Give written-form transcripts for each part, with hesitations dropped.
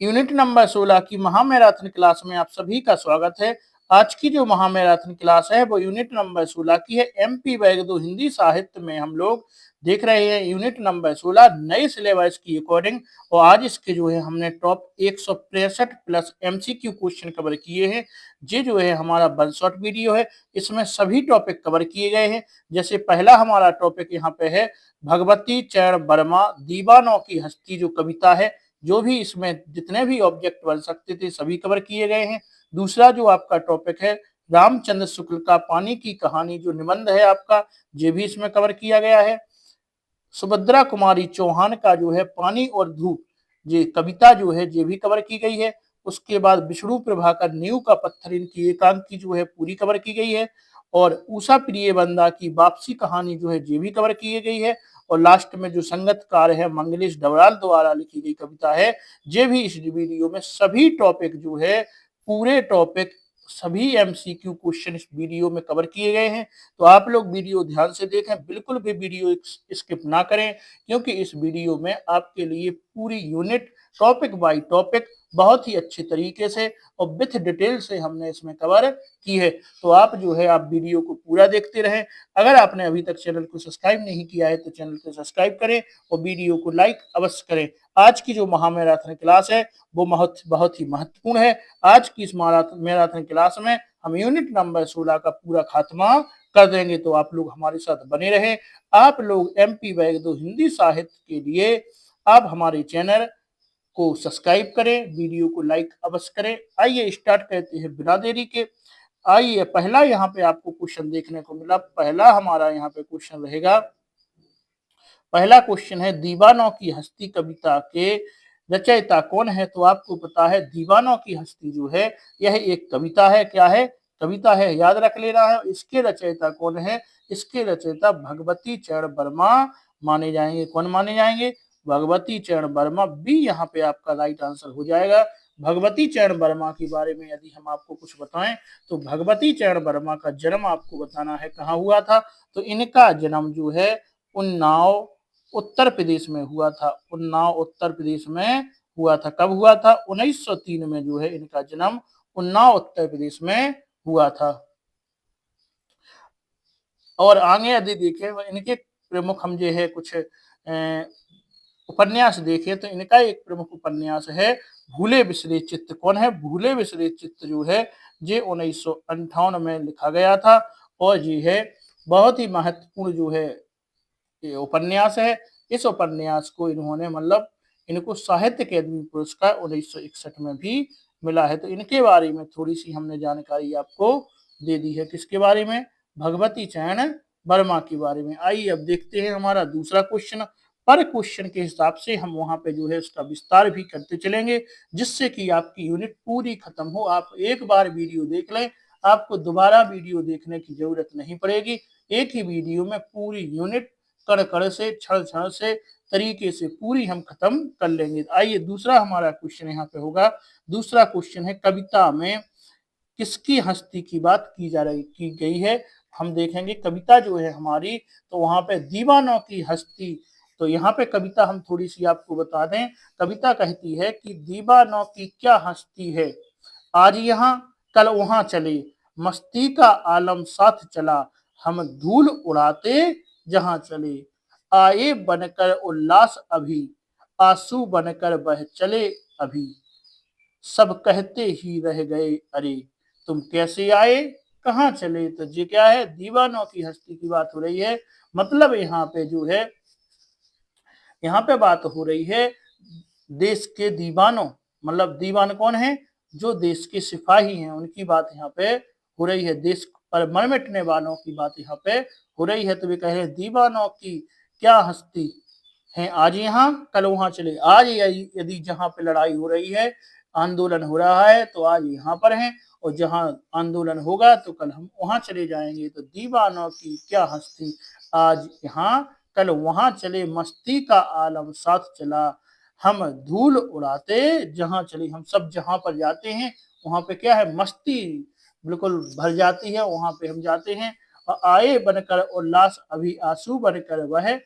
Unit number 16 की महामैराथन class में आप सभी का स्वागत है। आज की जो महामैराथन क्लास है वो यूनिट नंबर 16 की है। एमपी वैगदो हिंदी साहित्य में हम लोग देख रहे हैं यूनिट नंबर 16 नए सिलेबस की अकॉर्डिंग। और आज इसके जो है हमने top 163 plus MCQ question cover किए हैं। ये जो है हमारा वन शॉट वीडियो है, इसमें सभी टॉपिक कवर किए गए हैं। जैसे पहला हमारा टॉपिक यहाँ पे है भगवती चरण वर्मा दीवानों की हस्ती जो कविता है, जो भी इसमें जितने भी ऑब्जेक्ट बन सकते थे सभी कवर किए गए हैं। दूसरा जो आपका टॉपिक है रामचंद्र शुक्ल का पानी की कहानी जो निबंध है आपका, ये भी इसमें कवर किया गया है। सुभद्रा कुमारी चौहान का जो है पानी और धूप ये कविता जो है ये भी कवर की गई है। उसके बाद विष्णु प्रभाकर नींव का पत्थर इनकी एकांकी जो है पूरी कवर की गई है। और उषा प्रिय बंदा की वापसी कहानी जो है ये भी कवर की गई है। और लास्ट में जो संगतकार है मंगलेश डबराल द्वारा लिखी गई कविता है, ये भी इस वीडियो में सभी टॉपिक जो है पूरे टॉपिक सभी एमसीक्यू क्वेश्चन इस वीडियो में कवर किए गए हैं। तो आप लोग वीडियो ध्यान से देखें, बिल्कुल भी वीडियो स्किप ना करें, क्योंकि इस वीडियो में आपके लिए पूरी यूनिट टॉपिक बाय टॉपिक बहुत ही अच्छे तरीके से और विथ डिटेल से हमने इसमें कवर की है। तो आप जो है आप वीडियो को पूरा देखते रहें। अगर आपने अभी तक चैनल को सब्सक्राइब नहीं किया है तो चैनल को सब्सक्राइब करें और वीडियो को लाइक अवश्य करें। आज की जो महामैराथन क्लास है वो बहुत ही महत्वपूर्ण है। आज की इस मैराथन क्लास में हम यूनिट नंबर 16 का पूरा खात्मा कर देंगे, तो आप लोग हमारे साथ बने रहें। आप लोग एमपी वैगदो हिंदी साहित्य के लिए आप हमारे चैनल को सब्सक्राइब करें, वीडियो को लाइक अवश्य करें। आइए स्टार्ट करते हैं बिना देरी के। आइए पहला यहाँ पे आपको क्वेश्चन देखने को मिला। पहला हमारा यहाँ पे क्वेश्चन रहेगा, पहला क्वेश्चन है दीवानों की हस्ती कविता के रचयिता कौन है। तो आपको पता है दीवानों की हस्ती जो है यह एक कविता है। क्या है? कविता है, याद रख लेना है। इसके रचयिता कौन है? इसके रचयिता भगवती चरण वर्मा माने जाएंगे। कौन माने जाएंगे? भगवती चरण वर्मा। बी यहाँ पे आपका राइट आंसर हो जाएगा। भगवती चरण वर्मा के बारे में यदि हम आपको कुछ बताएं तो भगवती चरण वर्मा का जन्म आपको बताना है कहाँ हुआ था। तो इनका जन्म जो है उन्नाव उत्तर प्रदेश में हुआ था। उन्नाव उत्तर प्रदेश में हुआ था। कब हुआ था? 1903 में जो है इनका जन्म उन्नाव उत्तर प्रदेश में हुआ था। और आगे यदि देखें इनके प्रमुख हम जो है कुछ उपन्यास देखें तो इनका एक प्रमुख उपन्यास है भूले बिसरे चित्त। कौन है? भूले बिसरे चित्त जो है ये 1958 में लिखा गया था। और ये है बहुत ही महत्वपूर्ण जो है ये उपन्यास है। इस उपन्यास को इन्होंने मतलब इनको साहित्य अकादमी पुरस्कार 1961 में भी मिला है। तो इनके बारे में थोड़ी सी हमने जानकारी आपको दे दी है। किसके बारे में? भगवती चरण वर्मा के बारे में। आइए अब देखते हैं हमारा दूसरा क्वेश्चन। पर क्वेश्चन के हिसाब से हम वहां पे जो है उसका विस्तार भी करते चलेंगे, जिससे कि आपकी यूनिट पूरी खत्म हो। आप एक बार वीडियो देख लें, आपको दोबारा वीडियो देखने की जरूरत नहीं पड़ेगी। एक ही वीडियो में पूरी यूनिट कड़ कड़ से क्षण क्षण से तरीके से पूरी हम खत्म कर लेंगे। आइए दूसरा हमारा क्वेश्चन यहाँ पे होगा। दूसरा क्वेश्चन है कविता में किसकी हस्ती की बात की गई है। हम देखेंगे कविता जो है हमारी, तो वहां पे दीवानों की हस्ती। तो यहाँ पे कविता हम थोड़ी सी आपको बता दें। कविता कहती है कि दीवानों की क्या हस्ती है, आज यहाँ कल वहां चले, मस्ती का आलम साथ चला, हम धूल उड़ाते जहां चले, आए बनकर उल्लास अभी, आंसू बनकर बह चले अभी, सब कहते ही रह गए अरे, तुम कैसे आए कहाँ चले। तो ये क्या है? दीवानों की हस्ती की बात हो रही है। मतलब यहाँ पे जो है यहाँ पे बात हो रही है देश के दीवानों, मतलब दीवान कौन है? जो देश के सिपाही हैं उनकी बात यहाँ पे हो रही है। देश पर मर मिटने वालों की बात यहाँ पे हो रही है। तो वे कह रहे हैं दीवानों की क्या हस्ती है, आज यहाँ कल वहां चले। आज यदि जहाँ पे लड़ाई हो रही है, आंदोलन हो रहा है, तो आज यहाँ पर हैं, और जहाँ आंदोलन होगा तो कल हम वहां चले जाएंगे। तो दीवानों की क्या हस्ती, आज यहाँ कल वहां चले, मस्ती का आलम साथ चला, हम धूल उड़ाते जहां चले। हम सब जहां पर जाते हैं वहां पे क्या है? मस्ती बिल्कुल भर जाती है, वहां पे हम जाते हैं। और आए बनकर उल्लास अभी, आंसू बनकर वह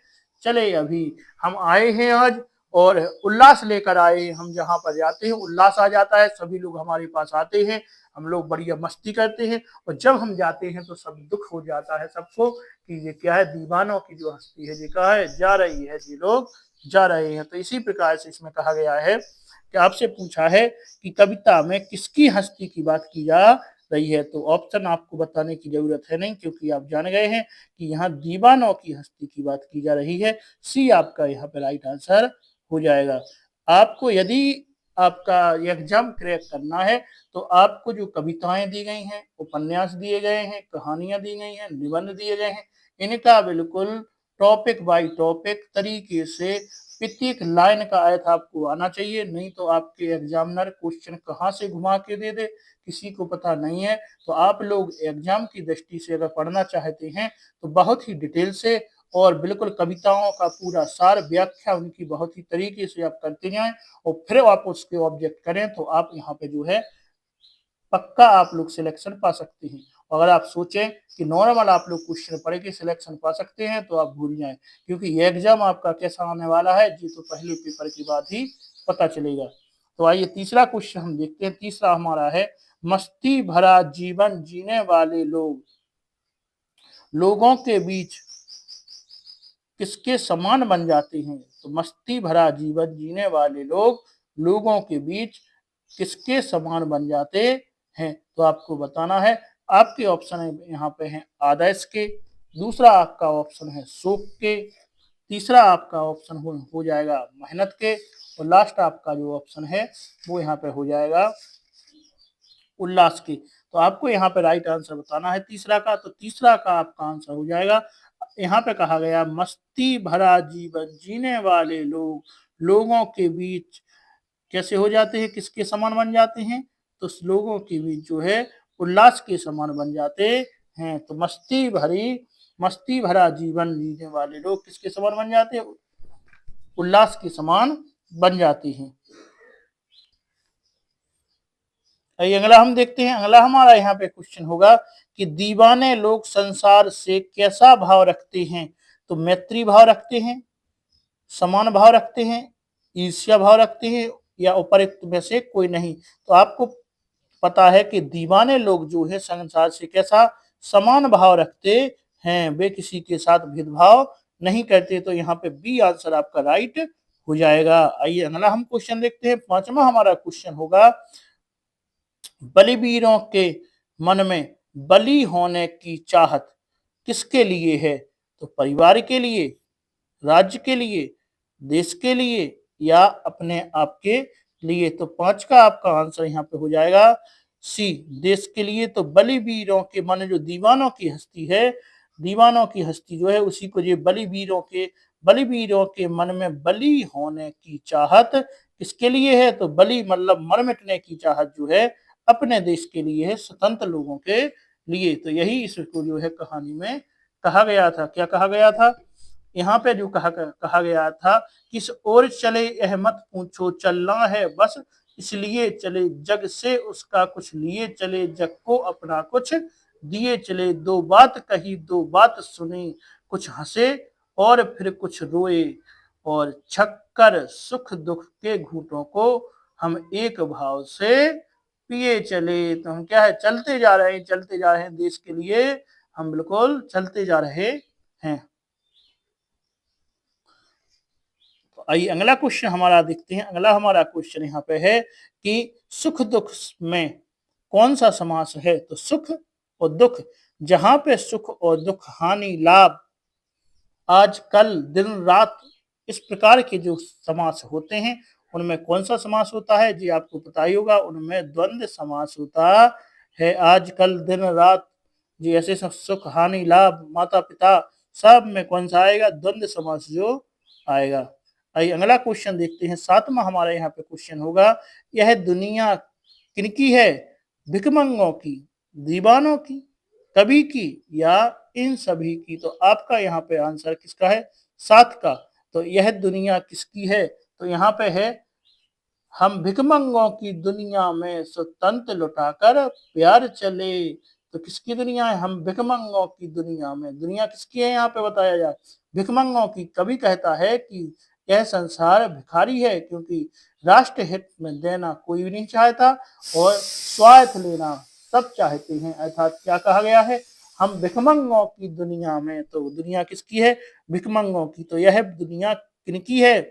चले अभी। हम आए हैं आज और उल्लास लेकर आए। हम जहाँ पर जाते हैं उल्लास आ जाता है, सभी लोग हमारे पास आते हैं, हम लोग बढ़िया मस्ती करते हैं। और जब हम जाते हैं तो सब दुख हो जाता है सबको कि ये क्या है, दीवानों की जो हस्ती है ये कहा है जा रही है, जी लोग जा रहे हैं। तो इसी प्रकार से इसमें कहा गया है कि आपसे पूछा है कि कविता में किसकी हस्ती की बात की जा रही है। तो ऑप्शन आपको बताने की जरूरत है नहीं, क्योंकि आप जान गए हैं कि यहाँ दीवानों की हस्ती की बात की जा रही है। सी आपका यहाँ पे राइट आंसर हो जाएगा। आपको यदि आपका एग्जाम क्रैक करना है तो आपको जो कविताएं दी गई हैं, उपन्यास दिए गए हैं, कहानियां दी गई हैं, निबंध दिए गए हैं, इनका बिल्कुल टॉपिक बाय टॉपिक तरीके से प्रत्येक लाइन का अर्थ आपको आना चाहिए, नहीं तो आपके एग्जामिनर क्वेश्चन कहाँ से घुमा के दे दे किसी को पता नहीं है। तो आप लोग एग्जाम की दृष्टि से अगर पढ़ना चाहते हैं तो बहुत ही डिटेल से और बिल्कुल कविताओं का पूरा सार व्याख्या उनकी बहुत ही तरीके से आप करते जाएं और फिर आप उसके ऑब्जेक्ट करें तो आप यहाँ पे जो है पक्का आप लोग सिलेक्शन पा सकते हैं। अगर आप सोचें कि नॉर्मल आप लोग क्वेश्चन पढ़ के सिलेक्शन पा सकते हैं तो आप भूल जाएं, क्योंकि ये एग्जाम आपका कैसा आने वाला है जी तो पहले पेपर के बाद ही पता चलेगा। तो आइए तीसरा क्वेश्चन हम देखते हैं। तीसरा हमारा है मस्ती भरा जीवन जीने वाले लोग लोगों के बीच किसके समान बन जाते हैं। तो मस्ती भरा जीवन जीने वाले लोग लोगों के बीच किसके समान बन जाते हैं। तो आपको बताना है। आपके ऑप्शन यहाँ पे हैं आदर्श के, दूसरा आपका ऑप्शन है शौक के, तीसरा आपका ऑप्शन हो जाएगा मेहनत के, और लास्ट आपका जो ऑप्शन है वो यहाँ पे हो जाएगा उल्लास की। तो आपको यहाँ पे राइट आंसर बताना है तीसरा का। तो तीसरा का आपका आंसर हो जाएगा, यहाँ पे कहा गया मस्ती भरा जीवन जीने वाले लोग लोगों के बीच कैसे हो जाते हैं, किसके समान बन जाते हैं। तो लोगों के बीच जो है उल्लास के समान बन जाते हैं। तो मस्ती भरा जीवन जीने वाले लोग किसके समान बन जाते हैं, उल्लास के समान बन जाते हैं। अगला हम देखते हैं। अगला हमारा यहाँ पे क्वेश्चन होगा कि दीवाने लोग संसार से कैसा भाव रखते हैं। तो मैत्री भाव रखते हैं, समान भाव रखते हैं, ईर्ष्या भाव रखते हैं, या उपरोक्त में से कोई नहीं। तो आपको पता है कि दीवाने लोग जो है संसार से कैसा समान भाव रखते हैं, वे किसी के साथ भेदभाव नहीं करते। तो यहाँ पे बी आंसर आपका राइट हो जाएगा। आइए अगला हम क्वेश्चन देखते हैं। पांचवा हमारा क्वेश्चन होगा बलिवीरों के मन में बली होने की चाहत किसके लिए है। तो परिवार के लिए, राज्य के लिए, देश के लिए, या अपने आप के लिए। तो पांच का आपका आंसर यहाँ पे हो जाएगा सी, देश के लिए। तो बलिवीरों के मन जो दीवानों की हस्ती है, दीवानों की हस्ती जो है उसी को ये बलिवीरों के मन में बली होने की चाहत किसके लिए है। तो बली मतलब मर मिटने की चाहत जो है अपने देश के लिए है, स्वतंत्र लोगों के लिए। तो यही इसको जो है कहानी में कहा गया था। क्या कहा गया था यहाँ पे, जो कहा गया था किस ओर चले यह मत पूछो चलना है बस इसलिए चले जग से उसका कुछ लिए चले जग को अपना कुछ दिए चले। दो बात कही दो बात सुनी कुछ हंसे और फिर कुछ रोए और छक्कर सुख दुख के घूंटों को हम एक भाव से पिए चले। तो हम क्या है चलते जा रहे हैं देश के लिए, हम बिल्कुल चलते जा रहे हैं। तो आइए अगला क्वेश्चन हमारा देखते हैं। अगला हमारा क्वेश्चन यहाँ पे है कि सुख दुख में कौन सा समास है। तो सुख और दुख, जहां पे सुख और दुख, हानि लाभ, आज कल, दिन रात, इस प्रकार के जो समास होते हैं उनमें कौन सा समास होता है जी आपको पता ही होगा, उनमें द्वंद्व समास होता है। आज कल, दिन रात जी, ऐसे सब सुख हानि लाभ, माता पिता, सब में कौन सा आएगा, द्वंद्व समास जो आएगा। आइए अगला क्वेश्चन देखते हैं। सातवां हमारे यहाँ पे क्वेश्चन होगा, यह दुनिया किनकी है। भिखमंगों की, दीवानों की, कवि की, या इन सभी की। तो आपका यहाँ पे आंसर किसका है, सात का। तो यह दुनिया किसकी है। तो यहाँ पे है हम भिखमंगों की दुनिया में स्वतंत्र लुटाकर प्यार चले। तो किसकी दुनिया है, हम भिखमंगों की दुनिया में। दुनिया किसकी है यहाँ पे बताया जाए, भिखमंगों की। कवि कहता है कि यह संसार भिखारी है, क्योंकि राष्ट्र हित में देना कोई भी नहीं चाहता और स्वार्थ लेना सब चाहते हैं। अर्थात क्या कहा गया है, हम भिखमंगों की दुनिया में, तो दुनिया किसकी है, भिखमंगों की। तो यह दुनिया किनकी है,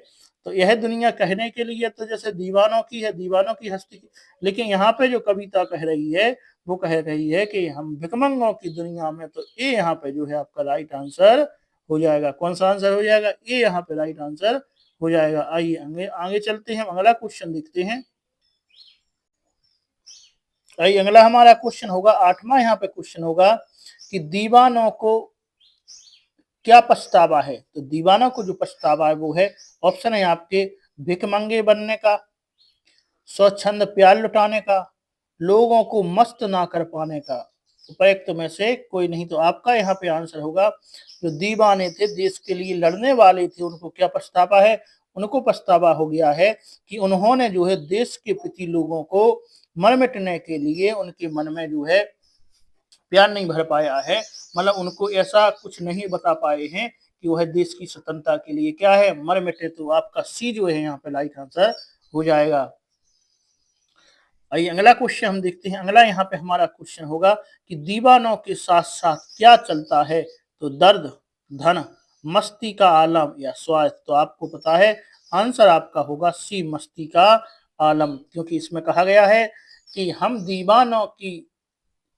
तो यह दुनिया कहने के लिए तो जैसे दीवानों की है, दीवानों की हस्ती की, लेकिन यहाँ पे जो कविता कह रही है वो कह रही है कि हम भिखमंगों की दुनिया में। तो ये यहाँ पे जो है आपका राइट आंसर हो जाएगा। कौन सा आंसर हो जाएगा, ये यहाँ पे राइट आंसर हो जाएगा। आइए आगे आगे चलते हैं, अगला क्वेश्चन देखते हैं। आइए अगला हमारा क्वेश्चन होगा 8वां यहाँ पे क्वेश्चन होगा कि दीवानों को क्या पछतावा है। तो दीवानों को जो पछतावा है वो है, ऑप्शन है आपके भिखमंगे बनने का, स्वच्छंद प्यार लुटाने का, लोगों को मस्त ना कर पाने का। उपयुक्त में से कोई नहीं। तो आपका यहाँ पे आंसर होगा जो दीवाने थे, देश के लिए लड़ने वाले थे, उनको क्या पछतावा है, उनको पछतावा हो गया है कि उन्होंने जो है देश के प्रति लोगों को मर मिटने के लिए उनके मन में जो है प्यार नहीं भर पाया है, मतलब उनको ऐसा कुछ नहीं बता पाए हैं कि वह देश की स्वतंत्रता के लिए क्या है, मर मिटे। तो आपका सी जो है यहाँ पे राइट आंसर हो जाएगा। आइए अगला क्वेश्चन हम देखते हैं। अगला यहाँ पे हमारा क्वेश्चन होगा कि दीवानों के साथ साथ क्या चलता है। तो दर्द, धन, मस्ती का आलम या स्वार्थ। तो आपको पता है आंसर आपका होगा सी, मस्ती का आलम, क्योंकि इसमें कहा गया है कि हम दीवानों की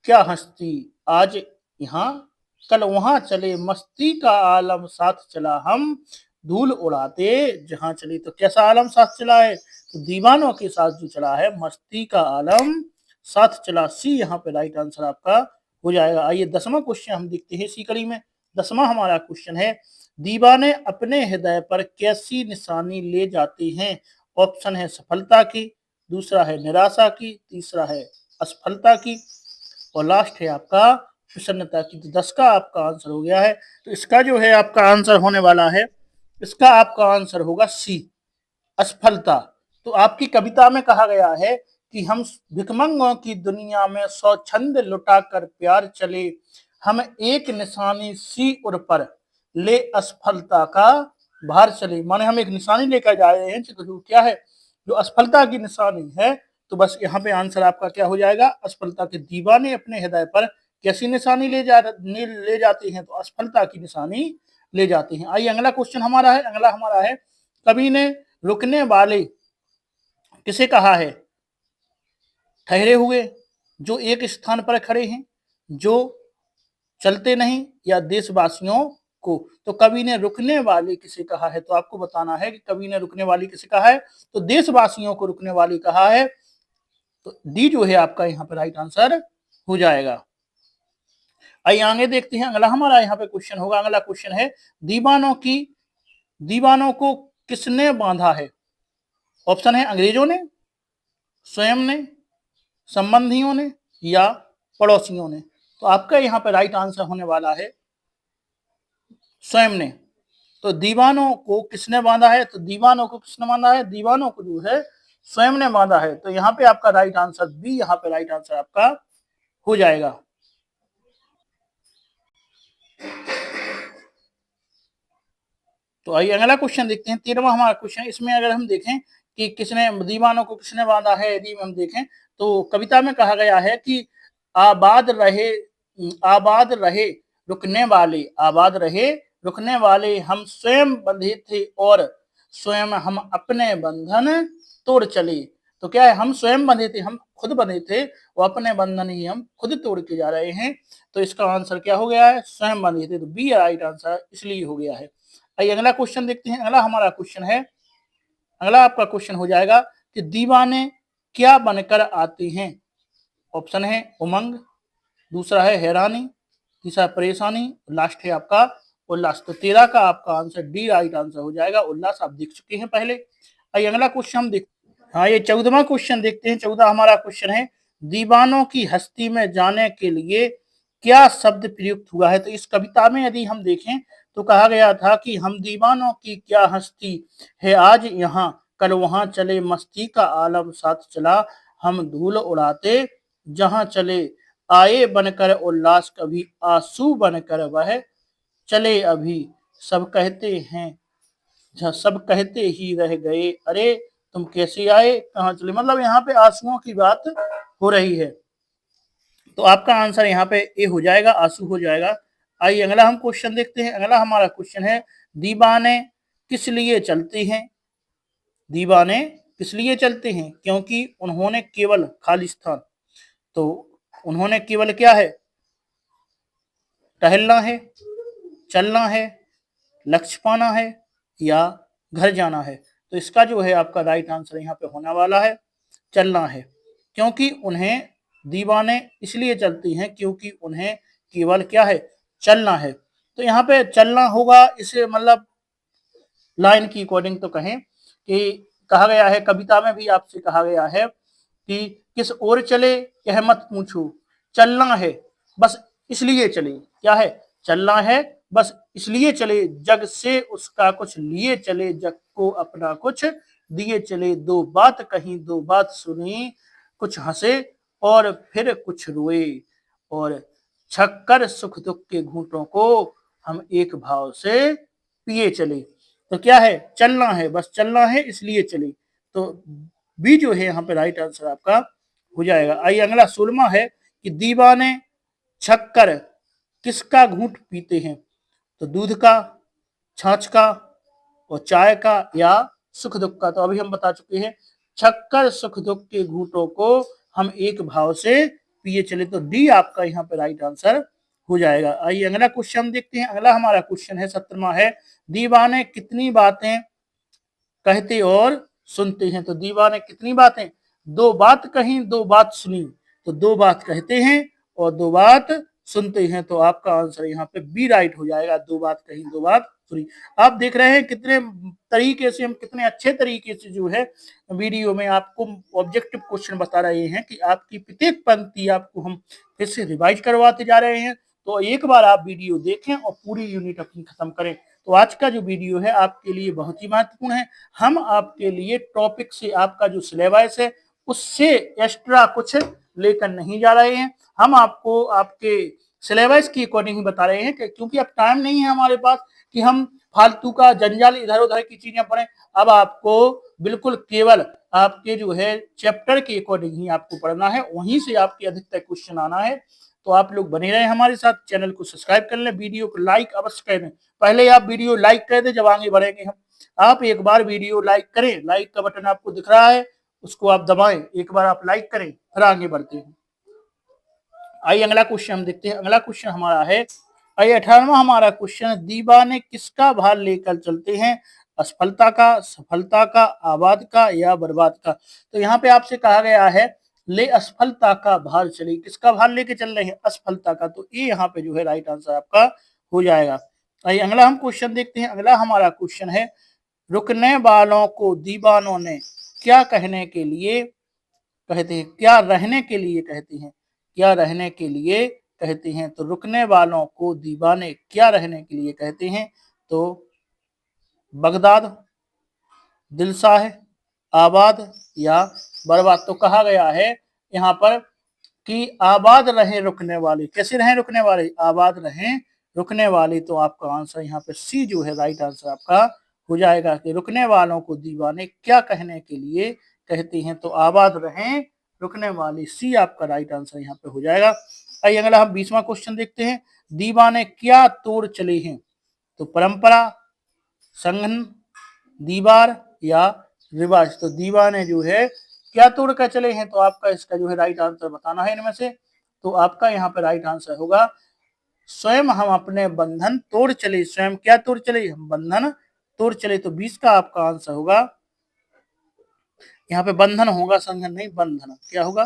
क्या हस्ती, आज यहाँ कल वहां चले, मस्ती का आलम साथ चला, हम धूल उड़ाते जहां चली। तो कैसा आलम साथ चला है, तो दीवानों के साथ जो चला है, मस्ती का आलम साथ चला। सी यहाँ पे राइट आंसर आपका हो जाएगा। आइए 10वां क्वेश्चन हम देखते हैं इसी कड़ी में। 10वां हमारा क्वेश्चन है, दीवाने अपने हृदय पर कैसी निशानी ले जाते हैं। ऑप्शन है सफलता की, दूसरा है निराशा की, तीसरा है असफलता की और लास्ट है आपका प्रसन्नता की। तो 10 का आपका आंसर हो गया है। तो इसका जो है आपका आंसर होने वाला है, इसका आपका आंसर होगा सी, असफलता। तो आपकी कविता में कहा गया है कि हम भिखमंगों की दुनिया में स्वच्छंद लुटाकर प्यार चले, हम एक निशानी सी उर पर ले असफलता का भार चले। माने हम एक निशानी लेकर जा रहे हैं, तो क्या है, जो असफलता की निशानी है। तो बस यहाँ पे आंसर आपका क्या हो जाएगा, असफलता के दीवाने अपने हृदय पर कैसी निशानी ले जाते हैं, तो असफलता की निशानी ले जाते हैं। आइए अगला क्वेश्चन हमारा है। अगला हमारा है, कवि ने रुकने वाले किसे कहा है। ठहरे हुए, जो एक स्थान पर खड़े हैं, जो चलते नहीं, या देशवासियों को। तो कवि ने रुकने वाले किसे कहा है, तो आपको बताना है कि कवि ने रुकने वाली किसे कहा है, तो देशवासियों को रुकने वाली कहा है। तो डी जो है आपका यहाँ पे राइट आंसर हो जाएगा। आइए आगे देखते हैं। अगला हमारा यहाँ पे क्वेश्चन होगा, अगला क्वेश्चन है, दीवानों को किसने बांधा है। ऑप्शन है अंग्रेजों ने, स्वयं ने, संबंधियों ने या पड़ोसियों ने। तो आपका यहाँ पे राइट आंसर होने वाला है स्वयं ने। तो दीवानों को किसने बांधा है, तो दीवानों को किसने बांधा है, दीवानों को जो है स्वयं ने बांधा है। तो यहाँ पे आपका राइट आंसर बी, यहाँ पे राइट आंसर आपका हो जाएगा। तो आइए अगला क्वेश्चन देखते हैं। 13वां हमारा क्वेश्चन, इसमें अगर हम देखें कि किसने दीवानों को किसने बांधा है, यदि हम देखें तो कविता में कहा गया है कि आबाद रहे, आबाद रहे रुकने वाले, आबाद रहे रुकने वाले, हम स्वयं बंधे थे और स्वयं हम अपने बंधन तोड़ चले। तो क्या है, हम स्वयं बंधे थे, हम खुद बंधे थे, वो अपने बंधन ही हम खुद तोड़ के जा रहे हैं। तो इसका आंसर क्या हो गया है, स्वयं बंधे थे। तो बी राइट आंसर इसलिए हो गया है। आइए अगला क्वेश्चन देखते हैं। अगला हमारा क्वेश्चन है, अगला आपका क्वेश्चन हो जाएगा कि दीवाने क्या बनकर आते हैं। ऑप्शन है उमंग, दूसरा है हैरानी, तीसरा परेशानी, लास्ट है आपका उल्लास। तो 13 का आपका आंसर डी राइट आंसर हो जाएगा। उल्लास आप देख चुके हैं पहले। आइए अगला क्वेश्चन हम देख, हाँ ये 14वां क्वेश्चन देखते हैं। 14 हमारा क्वेश्चन है, दीवानों की हस्ती में जाने के लिए क्या शब्द प्रयुक्त हुआ है। तो इस कविता में यदि हम देखें तो कहा गया था कि हम दीवानों की क्या हस्ती है, आज यहाँ कल वहां चले, मस्ती का आलम साथ चला, हम धूल उड़ाते जहां चले, आए बनकर उल्लास कभी, आंसू बनकर वह चले अभी, सब कहते हैं सब कहते ही रह गए, अरे तुम कैसे आए, कहाँ चले, मतलब यहाँ पे आंसुओं की बात हो रही है। तो आपका आंसर यहाँ पे ए हो जाएगा, आंसू हो जाएगा। आइए अगला हम क्वेश्चन देखते हैं। अगला हमारा क्वेश्चन है, दीवाने किस लिए चलते हैं। दीवाने किस लिए चलते हैं, क्योंकि उन्होंने केवल खालिस्तान, तो उन्होंने केवल क्या है, टहलना है, चलना है, लक्ष्य पाना है, या घर जाना है। तो इसका जो है आपका राइट आंसर यहाँ पे होने वाला है चलना है, क्योंकि उन्हें दीवाने इसलिए चलती हैं क्योंकि उन्हें केवल क्या है, चलना है। तो यहाँ पे चलना होगा, इसे मतलब लाइन की अकॉर्डिंग तो कहें कि कहा गया है, कविता में भी आपसे कहा गया है कि किस ओर चले यह मत पूछो, चलना है बस इसलिए चले, क्या है, चलना है बस इसलिए चले, जग से उसका कुछ लिए चले, जग को अपना कुछ दिए चले, दो बात कहीं दो बात सुनी, कुछ हंसे और फिर कुछ रोए, और छक्कर सुख दुख के घूंटों को हम एक भाव से पिए चले। तो क्या है, चलना है, बस चलना है इसलिए चले। तो बी जो है यहाँ पे राइट आंसर आपका हो जाएगा। आइए अगला 16वां है कि दीवाने छक्कर किसका घूंट पीते हैं। तो दूध का, छाछ का, और चाय का, या सुख दुख का। तो अभी हम बता चुके हैं, छक्कर सुख दुख के घूंटों को हम एक भाव से पिए चले। तो डी आपका यहाँ पे राइट आंसर हो जाएगा। आइए अगला क्वेश्चन देखते हैं। अगला हमारा क्वेश्चन है 17वां है, दीवाने कितनी बातें कहते और सुनते हैं। तो दीवाने कितनी बातें, दो बात कही दो बात सुनी, तो दो बात कहते हैं और दो बात सुनते हैं। तो आपका आंसर यहाँ पे बी राइट हो जाएगा, दो बात कही दो बात सुनी। आप देख रहे हैं कितने तरीके से, हम कितने अच्छे तरीके से जो है वीडियो में आपको ऑब्जेक्टिव क्वेश्चन बता रहे हैं कि आपकी प्रत्येक पंक्ति आपको हम फिर से रिवाइज करवाते जा रहे हैं। तो एक बार आप वीडियो देखें और पूरी यूनिट अपनी खत्म करें। तो आज का जो वीडियो है आपके लिए बहुत ही महत्वपूर्ण है। हम आपके लिए टॉपिक से, आपका जो सिलेबस है उससे एक्स्ट्रा कुछ लेकर नहीं जा रहे हैं। हम आपको आपके सिलेबस की अकॉर्डिंग ही बता रहे हैं क्योंकि अब टाइम नहीं है हमारे पास कि हम फालतू का जंजाल इधर उधर की चीजें पढ़ें। अब आपको बिल्कुल केवल आपके जो है चैप्टर के अकॉर्डिंग ही आपको पढ़ना है, वहीं से आपके अधिकतर क्वेश्चन आना है। तो आप लोग बने रहे हमारे साथ, चैनल को सब्सक्राइब कर लें, वीडियो को लाइक अवश्य कर दें। पहले आप वीडियो लाइक कर दें, जब आगे बढ़ेंगे हम। आप एक बार वीडियो लाइक करें, लाइक का बटन आपको दिख रहा है उसको आप दबाएं, एक बार आप लाइक करें, फिर आगे बढ़ते हैं। आइए अगला क्वेश्चन हम देखते हैं। अगला क्वेश्चन हमारा है, आइए 18वां हमारा क्वेश्चन, दीवाने किसका भार लेकर चलते हैं, असफलता का, सफलता का, आबाद का, या बर्बाद का। तो यहाँ पे आपसे कहा गया है ले असफलता का भार चले, किसका भार लेके चल रहे हैं, असफलता का। तो ये यहाँ पे जो है राइट आंसर आपका हो जाएगा। आइए अगला हम क्वेश्चन देखते हैं। अगला हमारा क्वेश्चन है, रुकने वालों को दीवानों ने क्या कहने के लिए कहते हैं, क्या रहने के लिए कहते हैं, क्या रहने के लिए कहते हैं। तो रुकने वालों को दीवाने क्या रहने के लिए कहते हैं। तो बगदाद, दिलशाह, आबाद, या बर्बाद। तो कहा गया है यहाँ पर कि आबाद रहे रुकने वाले, कैसे रहे रुकने वाले, आबाद रहे रुकने वाले। तो आपका आंसर यहाँ पे सी जो है राइट आंसर आपका हो जाएगा कि रुकने वालों को दीवाने क्या कहने के लिए कहते हैं। तो आबाद रहे रुकने वाले, सी आपका राइट आंसर यहाँ पे हो जाएगा। आइए अगला हम 20वां क्वेश्चन देखते हैं, दीवाने क्या तोड़ चले हैं। तो परंपरा, संघन, दीवार, या रिवाज। तो दीवाने जो है क्या तोड़ कर चले हैं। तो आपका इसका जो है राइट आंसर बताना है इनमें से। तो आपका यहाँ पे राइट आंसर होगा स्वयं हम अपने बंधन तोड़ चले, स्वयं क्या तोड़ चले, हम बंधन तोड़ चले। तो 20 का आपका आंसर होगा, यहाँ पे बंधन होगा, संघन नहीं, बंधन। क्या होगा,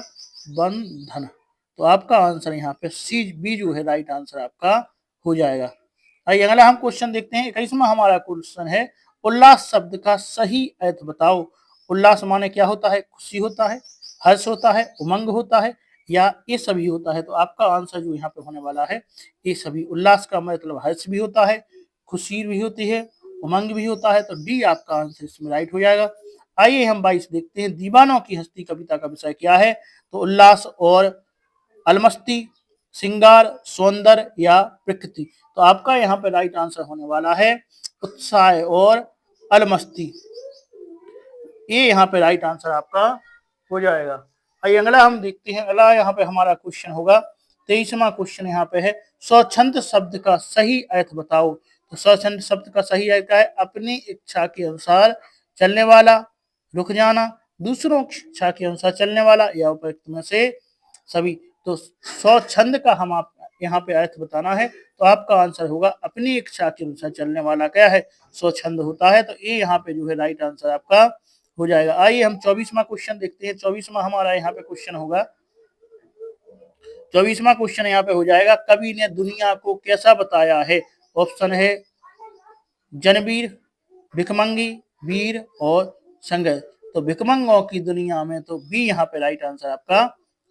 बंधन। तो आपका आंसर यहाँ पे सी बी जो है राइट आंसर आपका हो जाएगा। आइए अगला हम क्वेश्चन देखते हैं। 21वां हमारा क्वेश्चन है, उल्लास शब्द का सही अर्थ बताओ। उल्लास माने क्या होता है, खुशी होता है, हर्ष होता है, उमंग होता है, या ये सभी होता है। तो आपका आंसर जो यहाँ पे होने वाला है ये सभी। उल्लास का मतलब हर्ष भी होता है, खुशी भी होती है, उमंग भी होता है। तो डी आपका आंसर इसमें राइट हो जाएगा। आइए हम 22 देखते हैं, दीवानों की हस्ती कविता का विषय क्या है। तो उल्लास और अलमस्ती, श्रृंगार, सौंदर्य, या प्रकृति। तो आपका यहाँ पे राइट आंसर होने वाला है उत्साह और अलमस्ती। ये यहाँ पे राइट आंसर आपका हो जाएगा। आइए अगला हम देखते हैं। अगला यहाँ पे हमारा क्वेश्चन होगा 23वां क्वेश्चन यहाँ पे है स्वच्छंद शब्द का सही अर्थ बताओ। तो स्वच्छंद शब्द का सही अर्थ क्या है? अपनी इच्छा के अनुसार चलने वाला, रुक जाना, दूसरों की इच्छा के अनुसार चलने वाला या उपयुक्त में से सभी। तो स्वच्छंद का हम आप यहाँ पे अर्थ बताना है तो आपका आंसर होगा अपनी इच्छा के अनुसार चलने वाला क्या है? स्वच्छंद होता है। तो ये यहाँ पे जो है राइट आंसर आपका हो जाएगा। आइए हम 24वां क्वेश्चन देखते हैं। 24वां हमारा यहाँ पे क्वेश्चन होगा। 24वां क्वेश्चन यहाँ पे हो जाएगा कवि ने दुनिया को कैसा बताया है? ऑप्शन है जनवीर, भिकमंगी, वीर और संघर्ष। तो भिकमंगों की दुनिया में तो बी यहाँ पे राइट आंसर आपका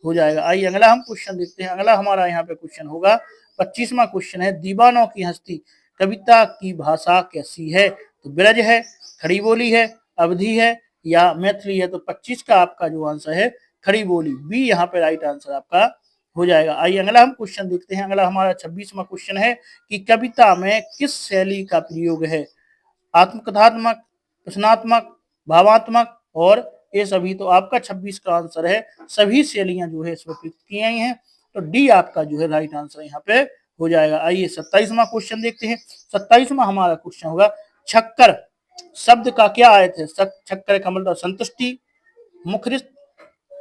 हो जाएगा। आइए अगला हम क्वेश्चन देखते हैं। अगला हमारा यहाँ पे क्वेश्चन होगा 25वां क्वेश्चन है दीवानों की हस्ती कविता की भाषा कैसी है? तो ब्रज है, खड़ी बोली है, अवधि है या मैथिली है? तो 25 का आपका जो आंसर है खड़ी बोली, बी यहाँ पे राइट आंसर आपका हो जाएगा। आइए अगला हम क्वेश्चन देखते हैं। अगला हमारा 26वां क्वेश्चन है कि कविता में किस शैली का प्रयोग है? आत्मकथात्मक, प्रश्नात्मक, भावात्मक और ये सभी। तो आपका 26 का आंसर है सभी शैलियां जो है इसमें प्रयुक्त की गई हैं। तो डी आपका जो है राइट आंसर यहाँ पे हो जाएगा। आइए 27वां क्वेश्चन देखते हैं। 27वां हमारा क्वेश्चन होगा छक्कर शब्द का क्या अर्थ है? छक्कर का मतलब संतुष्टि, मुखरित,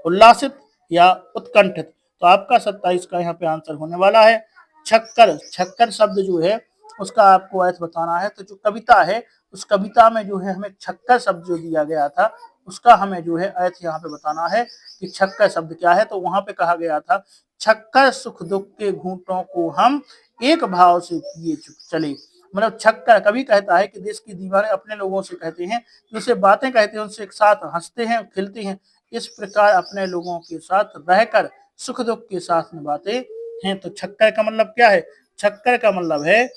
उल्लासित या उत्कंठित। तो आपका 27 का यहाँ पे आंसर होने वाला है छक्कर। छक्कर शब्द जो है उसका आपको अर्थ बताना है। तो जो कविता है उस कविता में जो है हमें छक्कर शब्द जो दिया गया था उसका हमें जो है अर्थ यहाँ पे बताना है कि छक्कर शब्द क्या है। तो वहां पे कहा गया था छक्कर सुख दुख के घूंटों को हम एक भाव से पिए चले। मतलब छक्कर कवि कहता है कि देश की दीवारें अपने लोगों से कहते हैं कि उसे बातें कहते हैं, उनसे एक साथ हंसते हैं, खिलते हैं। इस प्रकार अपने लोगों के साथ रहकर सुख दुख के साथ निभाते हैं। तो छक्कर का मतलब क्या है? छक्कर का मतलब है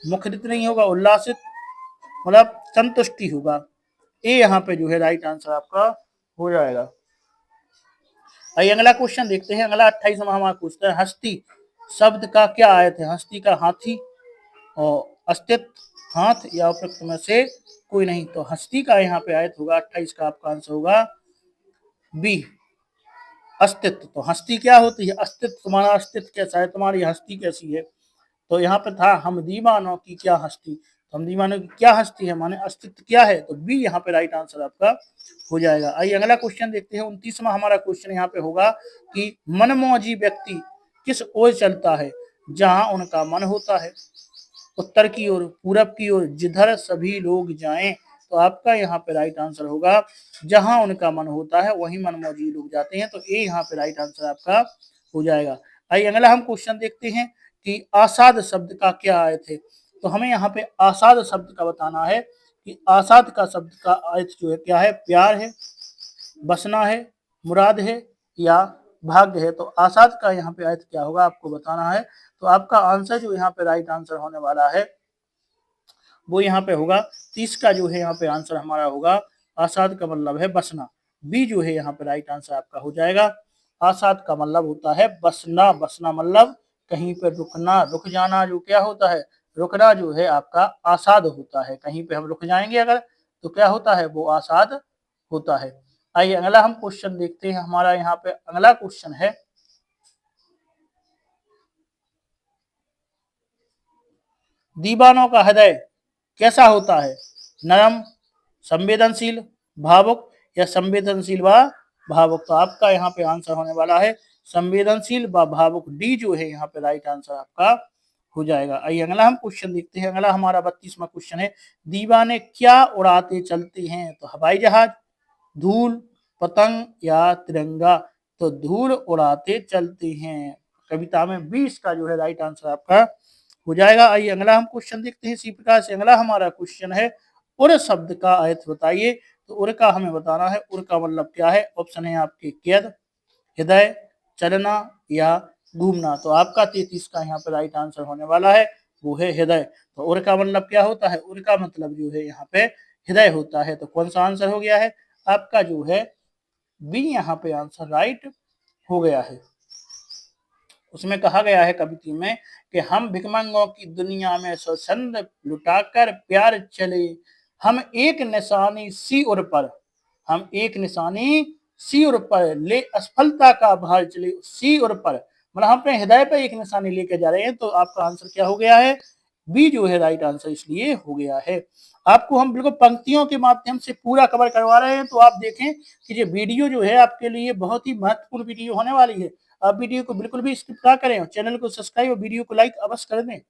मुखरित नहीं होगा, उल्लासित मतलब संतुष्टि होगा। ये यहाँ पे जो है राइट आंसर आपका हो जाएगा। आइए अगला क्वेश्चन देखते हैं। अगला 28वां हमारा क्वेश्चन है हस्ती शब्द का क्या अर्थ है? हस्ती का हाथी और अस्तित्व, हाथ या उपयुक्त में से कोई नहीं। तो हस्ती का यहाँ पे अर्थ होगा 28 का आपका आंसर होगा बी अस्तित्व। तो हस्ती क्या होती है? अस्तित्व। तुम्हारा अस्तित्व कैसा है, तुम्हारी हस्ती कैसी है? तो यहाँ पे था हम दीवानों की क्या हस्ती। तो हम दीवानों की क्या हस्ती है माने अस्तित्व क्या है? तो बी यहाँ पे राइट आंसर आपका हो जाएगा। आइए अगला क्वेश्चन देखते हैं। 29वां हमारा क्वेश्चन यहाँ पे होगा कि मनमौजी व्यक्ति किस ओर चलता है? जहां उनका मन होता है, उत्तर की ओर, पूरब की ओर, जिधर सभी लोग जाएं। तो आपका यहाँ पे राइट आंसर होगा जहां उनका मन होता है वहीं मनमौजी लोग जाते हैं। तो ये यहाँ पे राइट आंसर आपका हो जाएगा। आइए अगला हम क्वेश्चन देखते हैं कि आसाद शब्द का क्या अर्थ है? तो हमें यहाँ पे आसाद शब्द का बताना है कि आसाद का शब्द का अर्थ जो है क्या है? प्यार है, बसना है, मुराद है या भाग्य है। तो आसाद का यहाँ पे अर्थ क्या होगा आपको बताना है। तो आपका आंसर जो यहाँ पे राइट आंसर होने वाला है वो यहाँ पे होगा 30 का जो है यहाँ पे आंसर हमारा होगा आसाद का मतलब है बसना। बी जो है यहाँ पे राइट आंसर आपका हो जाएगा। आसाद का मतलब होता है बसना। बसना मतलब कहीं पे रुकना, रुक जाना। जो क्या होता है? रुकना जो है आपका आसाद होता है। कहीं पे हम रुक जाएंगे अगर तो क्या होता है? वो आसाद होता है। आइए अगला हम क्वेश्चन देखते हैं। हमारा यहाँ पे अगला क्वेश्चन है दीवानों का हृदय कैसा होता है? नरम, संवेदनशील, भावुक या संवेदनशील व भावुक। तो आपका यहाँ पे आंसर होने वाला है संवेदनशील व भावुक। डी जो है यहाँ पे राइट आंसर आपका हो जाएगा। आइए अगला हम क्वेश्चन देखते हैं। अगला हमारा 32वां क्वेश्चन है दीवाने क्या उड़ाते चलते हैं? तो हवाई जहाज, धूल, पतंग या तिरंगा। तो धूल उड़ाते चलते हैं। कविता में 20 का जो है राइट आंसर आपका हो जाएगा। आइए अगला हम क्वेश्चन देखते हैं। इसी प्रकार से अगला हमारा क्वेश्चन है उर शब्द का अर्थ बताइए। तो उर का हमें बताना है। उर का मतलब क्या है? ऑप्शन है आपके कैद, हृदय, चलना या घूमना। तो आपका 33 का यहाँ पे राइट आंसर होने वाला है वो है हृदय। तो उर का मतलब क्या होता है? उर का मतलब जो है यहाँ पे हृदय होता है। तो कौन सा आंसर हो गया है? आपका जो है बी यहाँ पे आंसर राइट हो गया है। उसमें कहा गया है कविता में कि हम भिकमंगों की दुनिया में स्वच्छंद लुटाकर प्यार चले हम एक निशानी सिर पर, हम एक निशानी सिर पर ले असफलता का भार चले सिर पर, मतलब हम अपने हृदय पर एक निशानी लेके जा रहे हैं। तो आपका आंसर क्या हो गया है, बी जो है राइट आंसर इसलिए हो गया है। आपको हम बिल्कुल पंक्तियों के माध्यम से पूरा कवर करवा रहे हैं, तो आप देखें कि ये वीडियो जो है आपके लिए बहुत ही महत्वपूर्ण वीडियो होने वाली है। आप वीडियो को बिल्कुल भी स्किप ना करें और चैनल को सब्सक्राइब और वीडियो को लाइक अवश्य कर दें।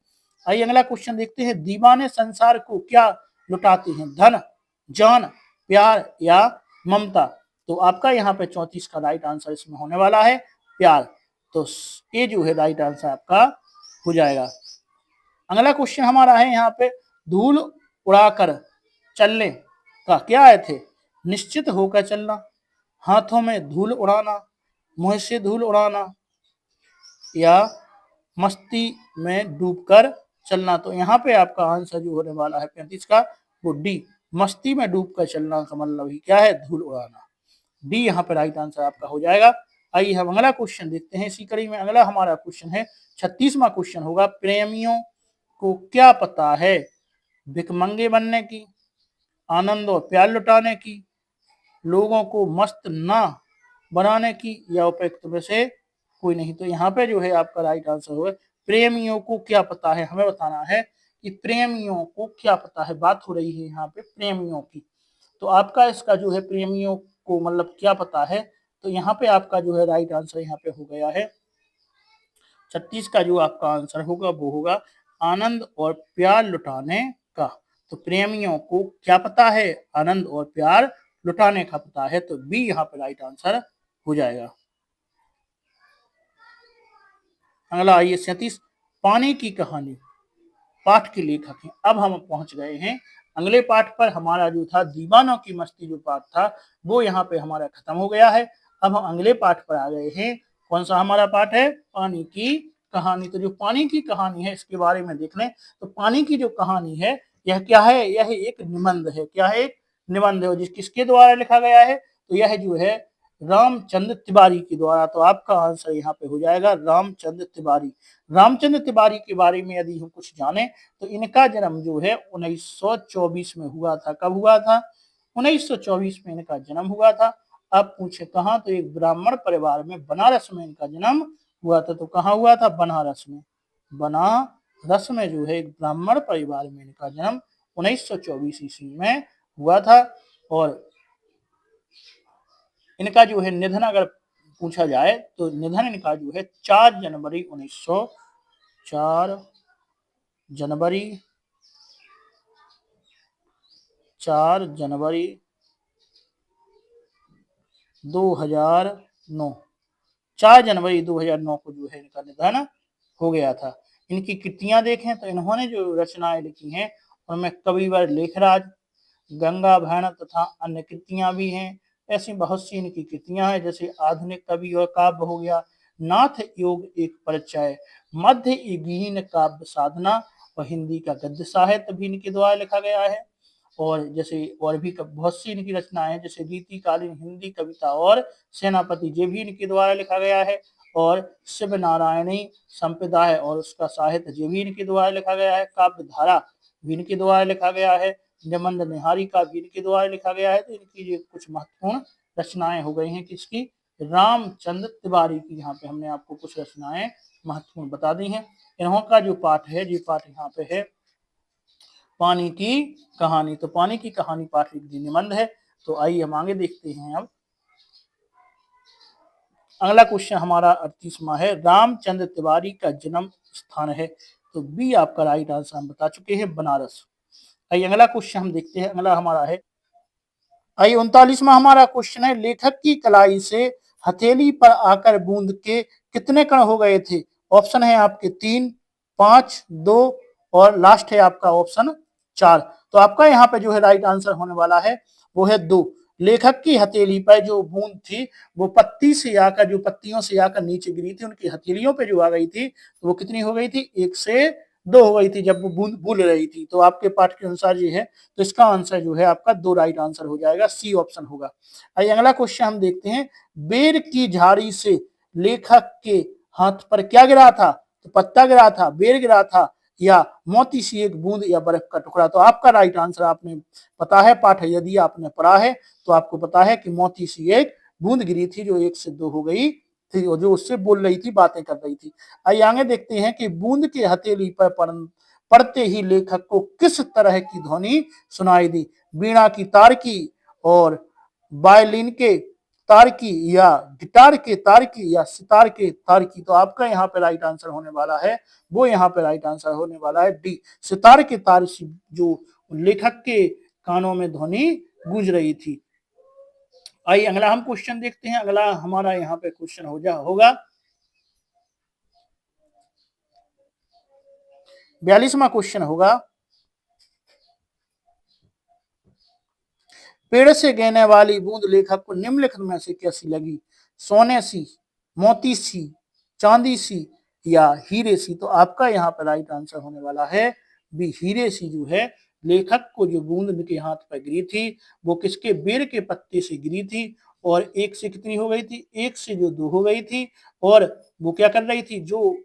आइए अगला क्वेश्चन देखते हैं, दीवाने संसार को क्या लुटाते हैं, धन, जान, प्यार या ममता। तो आपका यहाँ पे 34 का राइट आंसर इसमें होने वाला है प्यार। तो ये जो है राइट आंसर आपका हो जाएगा। अगला क्वेश्चन हमारा है यहाँ पे, धूल उड़ाकर चलने का क्या है थे, निश्चित होकर चलना, हाथों में धूल उड़ाना, मुंह से धूल उड़ाना या मस्ती में डूबकर चलना। तो यहाँ पे आपका आंसर जो होने वाला है 35 का वो डी, मस्ती में डूबकर चलना का मतलब ही क्या है, धूल उड़ाना। डी यहाँ पे राइट आंसर आपका हो जाएगा। आइए हम अगला क्वेश्चन देखते हैं इसी कड़ी में। अगला हमारा क्वेश्चन है 36वां क्वेश्चन होगा, प्रेमियों को क्या पता है, भिकमंगे बनने की, आनंद और प्यार लुटाने की, लोगों को मस्त ना बनाने की या उपयुक्त में से कोई नहीं। तो यहाँ पे जो है आपका राइट आंसर होगा, प्रेमियों को क्या पता है, हमें बताना है कि प्रेमियों को क्या पता है, बात हो रही है यहाँ पे प्रेमियों की। तो आपका इसका जो है प्रेमियों को मतलब क्या पता है, तो यहाँ पे आपका जो है राइट आंसर यहाँ पे हो गया है 36 का जो आपका आंसर होगा वो होगा आनंद और प्यार लुटाने का। तो प्रेमियों को क्या पता है, आनंद और प्यार लुटाने का पता है। तो बी यहाँ पे राइट आंसर हो जाएगा। अगला आइए 37, पानी की कहानी पाठ के लेखक हैं। अब हम पहुंच गए हैं अगले पाठ पर। हमारा जो था दीवानों की मस्ती जो पाठ था वो यहाँ पे हमारा खत्म हो गया है। अब हम अगले पाठ पर आ गए हैं। कौन सा हमारा पाठ है, पानी की कहानी। तो जो पानी की कहानी है इसके बारे में देख लें। तो पानी की जो कहानी है यह क्या है, यह एक निबंध है। क्या है, एक निबंध है। जिस किसके द्वारा लिखा गया है, तो यह जो है रामचंद्र तिवारी के द्वारा। तो आपका आंसर यहाँ पे हो जाएगा रामचंद्र तिवारी। रामचंद्र तिवारी के बारे में यदि हम कुछ जाने तो इनका जन्म जो है 1924 में हुआ था। कब हुआ था, 1924 में इनका जन्म हुआ था। अब पूछे कहाँ, तो एक ब्राह्मण परिवार में बनारस में इनका जन्म हुआ था। तो कहाँ हुआ था, बनारस में। बनारस में जो है एक ब्राह्मण परिवार में इनका जन्म 1924 ईस्वी में हुआ था। और इनका जो है निधन अगर पूछा जाए तो निधन इनका जो है 4 जनवरी 1904 जनवरी 4 जनवरी 2009 4 जनवरी 2009 को जो है इनका निधन हो गया था। इनकी कृतियां देखें तो इन्होंने जो रचनाएं लिखी हैं उनमें कविवर लेखराज, गंगा भैरव तथा अन्य कृतियां भी हैं। ऐसी बहुत सी इनकी कृतियां हैं, जैसे आधुनिक कवि और काव्य हो गया, नाथ योग एक परिचय, मध्य युगीन काव्य साधना और हिंदी का गद्य साहित्य भी इनके द्वारा लिखा गया है। और जैसे और भी बहुत सी इनकी रचनाएं हैं, जैसे रीतिकालीन हिंदी कविता और सेनापति, ये भी इनके द्वारा लिखा गया है। और शिव नारायणी संप्रदाय और उसका साहित्य, ये भी इनके द्वारा लिखा गया है। काव्य धारा भी इनके द्वारा लिखा गया है। निबंध निहारी का भी इनके द्वारा लिखा गया है। तो इनकी ये कुछ महत्वपूर्ण रचनाएं हो गई हैं किसकी, रामचंद्र तिवारी की। यहाँ पे हमने आपको कुछ रचनाएं महत्वपूर्ण बता दी हैं। इन्हों का जो पाठ है, ये पाठ यहाँ पे है पानी की कहानी। तो पानी की कहानी पाठ एक निबंध है। तो आइए हम आगे देखते हैं। अब अगला क्वेश्चन हमारा 38वां है, रामचंद्र तिवारी का जन्म स्थान है। तो बी आपका राइट आंसर हम बता चुके हैं, बनारस। आइए अगला क्वेश्चन हम देखते हैं। अगला हमारा है, आइए 39वां हमारा क्वेश्चन है, लेखक की कलाई से हथेली पर आकर बूंद के कितने कण हो गए थे। ऑप्शन है आपके 3, 5, 2 और लास्ट है आपका ऑप्शन 4। तो आपका यहाँ पे जो है राइट आंसर होने वाला है वो है 2। लेखक की हथेली पर जो बूंद थी वो पत्ती से आकर, जो पत्तियों से आकर नीचे गिरी थी, उनकी हथेलियों पे जो आ गई थी, तो वो कितनी हो गई थी, 1 से 2 हो गई थी जब वो बूंद भूल रही थी। तो आपके पाठ के अनुसार ये है, तो इसका आंसर जो है आपका 2 राइट आंसर हो जाएगा, सी ऑप्शन होगा। आइए अगला क्वेश्चन हम देखते हैं, बेर की झाड़ी से लेखक के हाथ पर क्या गिरा था। तो पत्ता गिरा था, बेर गिरा था या मोती सी एक बूंद या बर्फ का टुकड़ा। तो आपका राइट आंसर आपने पता है, पाठ यदि आपने पढ़ा है तो आपको पता है कि मोती सी एक बूंद गिरी थी जो 1 से 2 हो गई थी और जो उससे बोल रही थी, बातें कर रही थी। आइए आगे देखते हैं कि बूंद के हथेली पर पड़ते ही लेखक को किस तरह की ध्वनि सुनाई दी। वीणा की तार की और वायलिन के तार की या गिटार के तार की या सितार के तार की। तो आपका यहाँ पे राइट आंसर होने वाला है, वो यहाँ पे राइट आंसर होने वाला है डी, सितार के तार से जो लेखक के कानों में ध्वनि गूंज रही थी। आइए अगला हम क्वेश्चन देखते हैं। अगला हमारा यहाँ पे क्वेश्चन होगा 42वां क्वेश्चन होगा, पेड़ से गिरने वाली बूंद लेखक को निम्नलिखित में से कैसी लगी। सोने सी, मोती सी, चांदी सी या हीरे सी। तो आपका यहाँ पर राइट आंसर होने वाला है बी, हीरे सी जो है लेखक को जो बूंद उनके हाथ पर गिरी थी वो किसके, बेर के पत्ते से गिरी थी और 1 से कितनी हो गई थी, 1 से जो 2 हो गई थी और वो क्या कर रही थी, जो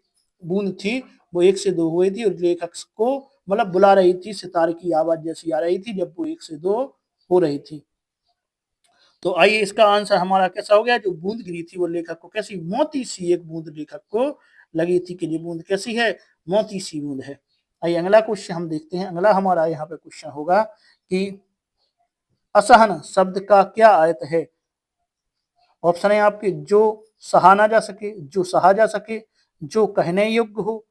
बूंद थी वो 1 से 2 हो गई थी और लेखक को मतलब बुला रही थी, सितार की आवाज जैसी आ रही थी जब वो 1 से 2 हो रही थी। तो आइए इसका आंसर हमारा कैसा हो गया, जो बूंद गिरी थी वो लेखक को कैसी, मोती सी एक बूंद लेखक को लगी थी कि ये बूंद कैसी है, मोती सी बूंद है। आइए अगला क्वेश्चन हम देखते हैं। अगला हमारा यहाँ पे क्वेश्चन होगा कि असहन शब्द का क्या अर्थ है। ऑप्शन है आपके, जो सहा ना जा सके, जो सहा जा सके, जो कहने योग्य हो,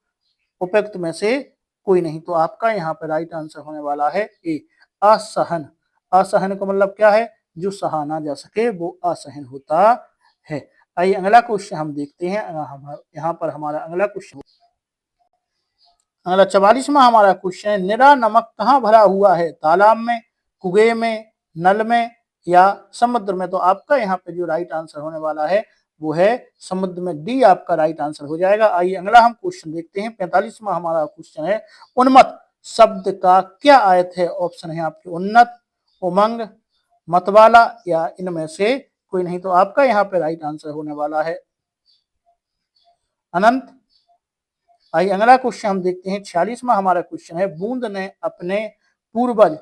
उपयुक्त में से कोई नहीं। तो आपका यहाँ पे राइट आंसर होने वाला है ए, असहन। असहन का मतलब क्या है, जो सहा ना जा सके वो असहन होता है। आइए अगला क्वेश्चन हम देखते हैं। यहाँ पर हमारा अगला क्वेश्चन, अगला 44वां हमारा क्वेश्चन है, निरा नमक कहाँ भरा हुआ है, तालाब में, कुएं में, नल में या समुद्र में। तो आपका यहाँ पे जो राइट आंसर होने वाला है वो है समुद्र में, डी आपका राइट आंसर हो जाएगा। आइए अगला हम क्वेश्चन देखते हैं। 45वां हमारा क्वेश्चन है, उन्मत्त शब्द का क्या अर्थ है। ऑप्शन है आपके, उन्नत, उमंग, मतवाला या इनमें से कोई नहीं। तो आपका यहाँ पे राइट आंसर होने वाला है अनंत। आइए अगला क्वेश्चन हम देखते हैं। 46वां हमारा क्वेश्चन है, बूंद ने अपने पूर्वज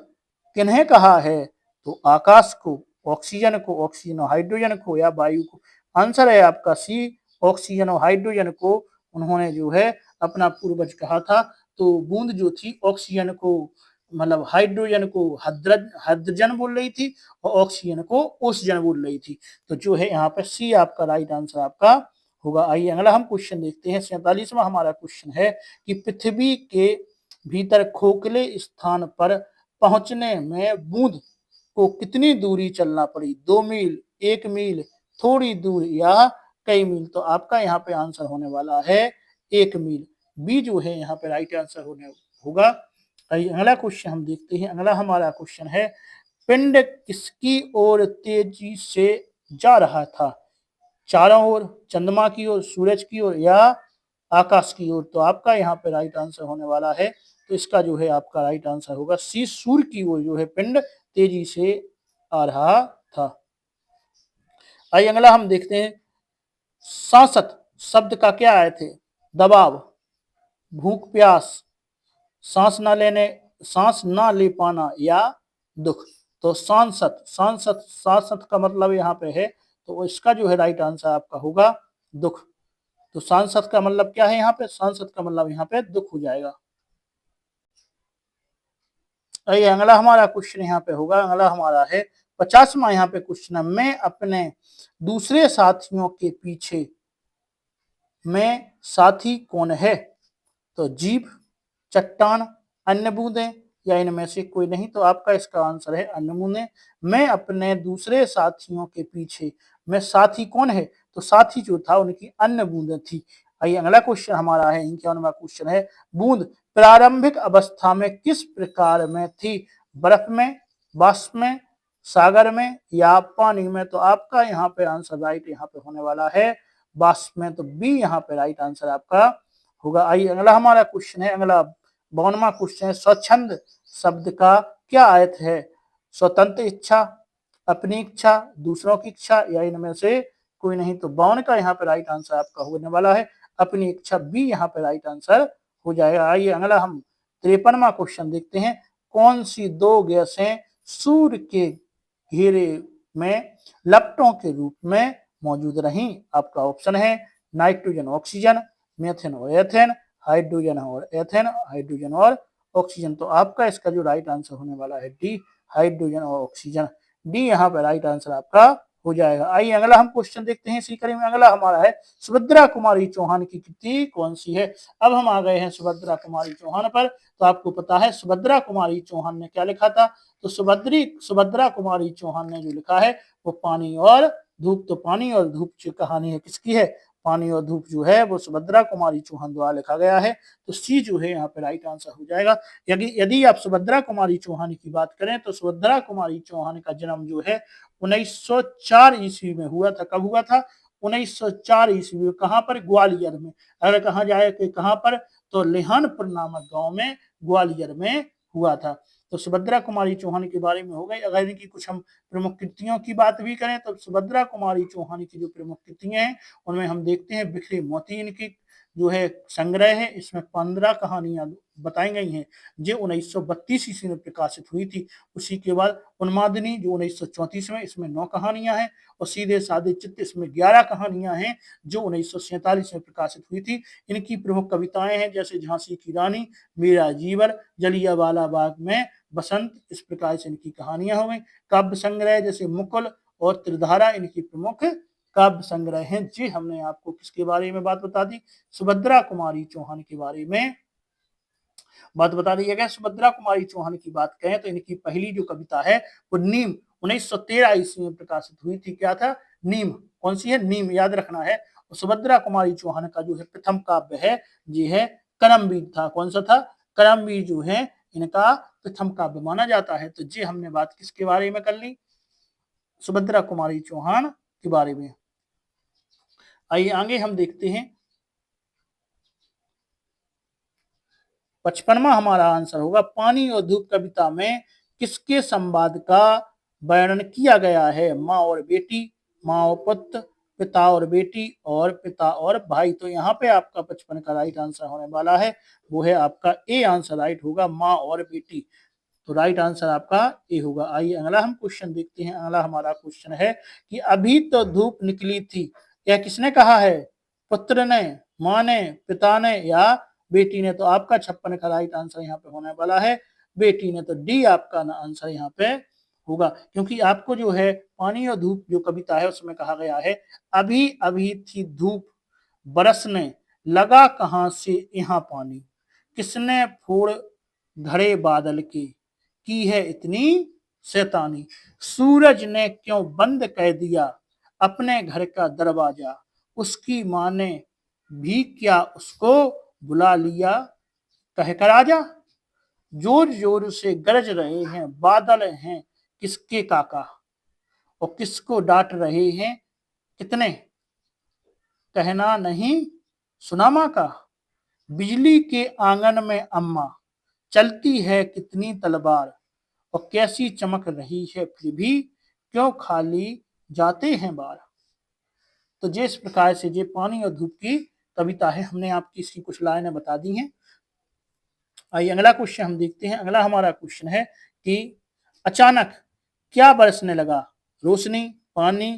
किन्हें कहा है। तो आकाश को, ऑक्सीजन को, ऑक्सीजन और हाइड्रोजन को या वायु को। आंसर है आपका सी, ऑक्सीजन और हाइड्रोजन को उन्होंने जो है अपना पूर्वज कहा था। तो बूंद जो थी ऑक्सीजन को मतलब हाइड्रोजन को हाइड्रोजन बोल रही थी और ऑक्सीजन को ओक्सीजन बोल रही थी। तो जो है यहाँ पे सी आपका राइट आंसर आपका होगा। आइए अगला हम क्वेश्चन देखते हैं। 47वां हमारा क्वेश्चन है कि पृथ्वी के भीतर खोखले स्थान पर पहुंचने में बूंद को कितनी दूरी चलना पड़ी, 2 मील, 1 मील, थोड़ी दूर या कई मील। तो आपका यहाँ पे आंसर होने वाला है 1 मील, बी जो है यहाँ पे राइट आंसर होने होगा। अगला क्वेश्चन हम देखते हैं। अगला हमारा क्वेश्चन है, पिंड किसकी ओर तेजी से जा रहा था, चारों ओर, चंद्रमा की ओर, सूरज की ओर या आकाश की ओर। तो आपका यहाँ पे राइट आंसर होने वाला है, तो इसका जो है आपका राइट आंसर होगा सी, सूर्य की ओर जो है पिंड तेजी से आ रहा था। आइए अगला हम देखते हैं, सांसत शब्द का क्या अर्थ है, दबाव, भूख प्यास, सांस ना ले पाना या दुख। तो सांसत, सांसत का मतलब यहाँ पे है, तो इसका जो है राइट आंसर आपका होगा दुख। तो सांसद का मतलब क्या है यहाँ पे, सांसद का मतलब यहाँ पे दुख हो जाएगा। ये अगला हमारा क्वेश्चन यहाँ पे होगा। अगला हमारा है 50वां यहाँ पे क्वेश्चन है, मैं अपने दूसरे साथियों के पीछे में साथी कौन है। तो जीभ, चट्टान, अन्य बूंदें या इनमें से कोई नहीं। तो आपका इसका आंसर है अन्य बूंदें। मैं अपने दूसरे साथियों के पीछे में साथी कौन है। तो साथी जो था उनकी अन्य बूंदें थी। आइए अगला क्वेश्चन हमारा है, 51वां क्वेश्चन है, बूंद प्रारंभिक अवस्था में किस प्रकार में थी, बर्फ में, वाष्प में, सागर में या पानी में। तो आपका यहाँ पे आंसर राइट यहाँ पे होने वाला है वाष्प में। तो बी यहाँ पे राइट आंसर आपका होगा। आइए अगला हमारा क्वेश्चन है, अगला 52वां क्वेश्चन है, स्वच्छंद शब्द का क्या अर्थ है, स्वतंत्र इच्छा, अपनी इच्छा, दूसरों की इच्छा या इनमें से कोई नहीं। तो 52 का यहाँ पे राइट आंसर आपका होने वाला है अपनी इच्छा, बी यहाँ पे राइट आंसर हो जाएगा। आइए अगला हम 53वां क्वेश्चन देखते हैं। कौन सी दो गैसें सूर्य के घेरे में लपटों के रूप में मौजूद रहीं? आपका ऑप्शन है नाइट्रोजन ऑक्सीजन, मेथेन और एथेन, हाइड्रोजन और एथेन, हाइड्रोजन और ऑक्सीजन। तो आपका इसका जो राइट आंसर होने वाला है डी, हाइड्रोजन और ऑक्सीजन। डी यहाँ पे राइट आंसर आपका हो जाएगा। आइए अगला हम क्वेश्चन देखते हैं इसी कड़ी में। अगला हमारा है सुभद्रा कुमारी चौहान की कृति कौन सी है? अब हम आ गए हैं सुभद्रा कुमारी चौहान पर। तो आपको पता है सुभद्रा कुमारी चौहान ने क्या लिखा था? तो सुभद्रा कुमारी चौहान ने जो लिखा है वो पानी और धूप। तो पानी और धूप जो कहानी है किसकी है? पानी और धूप जो है वो सुभद्रा कुमारी चौहान द्वारा लिखा गया है। तो सी जो है यहाँ पे राइट आंसर हो जाएगा। यदि आप सुभद्रा कुमारी चौहान की बात करें तो सुभद्रा कुमारी चौहान का जन्म जो है 1904 ईस्वी में हुआ था। कब हुआ था? 1904 ईस्वी में। कहाँ पर? ग्वालियर में। अगर कहा जाए कि कहाँ पर, तो लेहानपुर नामक गांव में, ग्वालियर में हुआ था। तो सुभद्रा कुमारी चौहान के बारे में हो गई। अगर इनकी कुछ हम प्रमुख कृतियों की बात भी करें तो सुभद्रा कुमारी चौहान की जो प्रमुख कृतियां हैं उनमें हम देखते हैं बिखरे मोती इनकी जो है संग्रह है। इसमें 15 कहानियां बताई गई हैं जो 1932 ईस्वी में प्रकाशित हुई थी। उसी के बाद उन्मादिनी जो 1934 में, इसमें 9 कहानियां हैं। और सीधे साधे चित्त इसमें 11 कहानियां हैं जो 1947 में प्रकाशित हुई थी। इनकी प्रमुख कविताएं हैं जैसे झांसी की रानी, मेरा जीवन, जलियांवाला बाग में बसंत, इस प्रकार से इनकी कहानियां हो गई। काव्य संग्रह जैसे मुकुल और त्रिधारा इनकी प्रमुख काव्य संग्रह हैं। जी हमने आपको किसके बारे में बात बता दी? सुभद्रा कुमारी चौहान के बारे में बात बता दी है। सुभद्रा कुमारी चौहान की बात करें तो इनकी पहली जो कविता है वो नीम 1913 ईस्वी में प्रकाशित हुई थी। क्या था? नीम। कौन सी है? नीम, याद रखना है। सुभद्रा कुमारी चौहान का जो है प्रथम काव्य है ये है करमबीर था। कौन सा था? करमबीर जो है इनका प्रथम काव्य माना जाता है। तो जी हमने बात किसके बारे में कर ली? सुभद्रा कुमारी चौहान के बारे में। आइए आगे हम देखते हैं 55वां हमारा आंसर होगा पानी और धूप कविता में किसके संवाद का वर्णन किया गया है? माँ और बेटी, माँ और पुत्र, पिता और बेटी और पिता और भाई। तो यहाँ पे आपका 55 का राइट आंसर होने वाला है वो है आपका ए आंसर राइट होगा, माँ और बेटी। तो राइट आंसर आपका ए होगा। आइए अगला हम क्वेश्चन देखते हैं। अगला हमारा क्वेश्चन है कि अभी तो धूप निकली थी, यह किसने कहा है? पुत्र ने, माँ ने, पिता ने या बेटी ने? तो आपका 56 का राइट आंसर यहाँ पे होने वाला है बेटी ने। तो डी आपका आंसर यहाँ पे होगा, क्योंकि आपको जो है पानी और धूप जो कविता है उसमें कहा गया है अभी अभी थी धूप बरसने, लगा कहां से यहाँ पानी, किसने फोड़ घड़े बादल की है इतनी शैतानी, सूरज ने क्यों बंद कर दिया अपने घर का दरवाजा, उसकी माँ ने भी क्या उसको बुला लिया कहकर आजा, जोर जोर से गरज रहे हैं बादल हैं किसके काका, और किसको डांट रहे हैं कितने, कहना नहीं सुना माँ का, बिजली के आंगन में अम्मा चलती है कितनी तलवार, और कैसी चमक रही है फिर भी क्यों खाली जाते हैं बार। तो जिस प्रकार से ये पानी और धूप की कविता है हमने आपकी इसकी कुछ लाइनें बता दी हैं। आइए अगला क्वेश्चन हम देखते हैं। अगला हमारा क्वेश्चन है कि अचानक क्या बरसने लगा? रोशनी, पानी,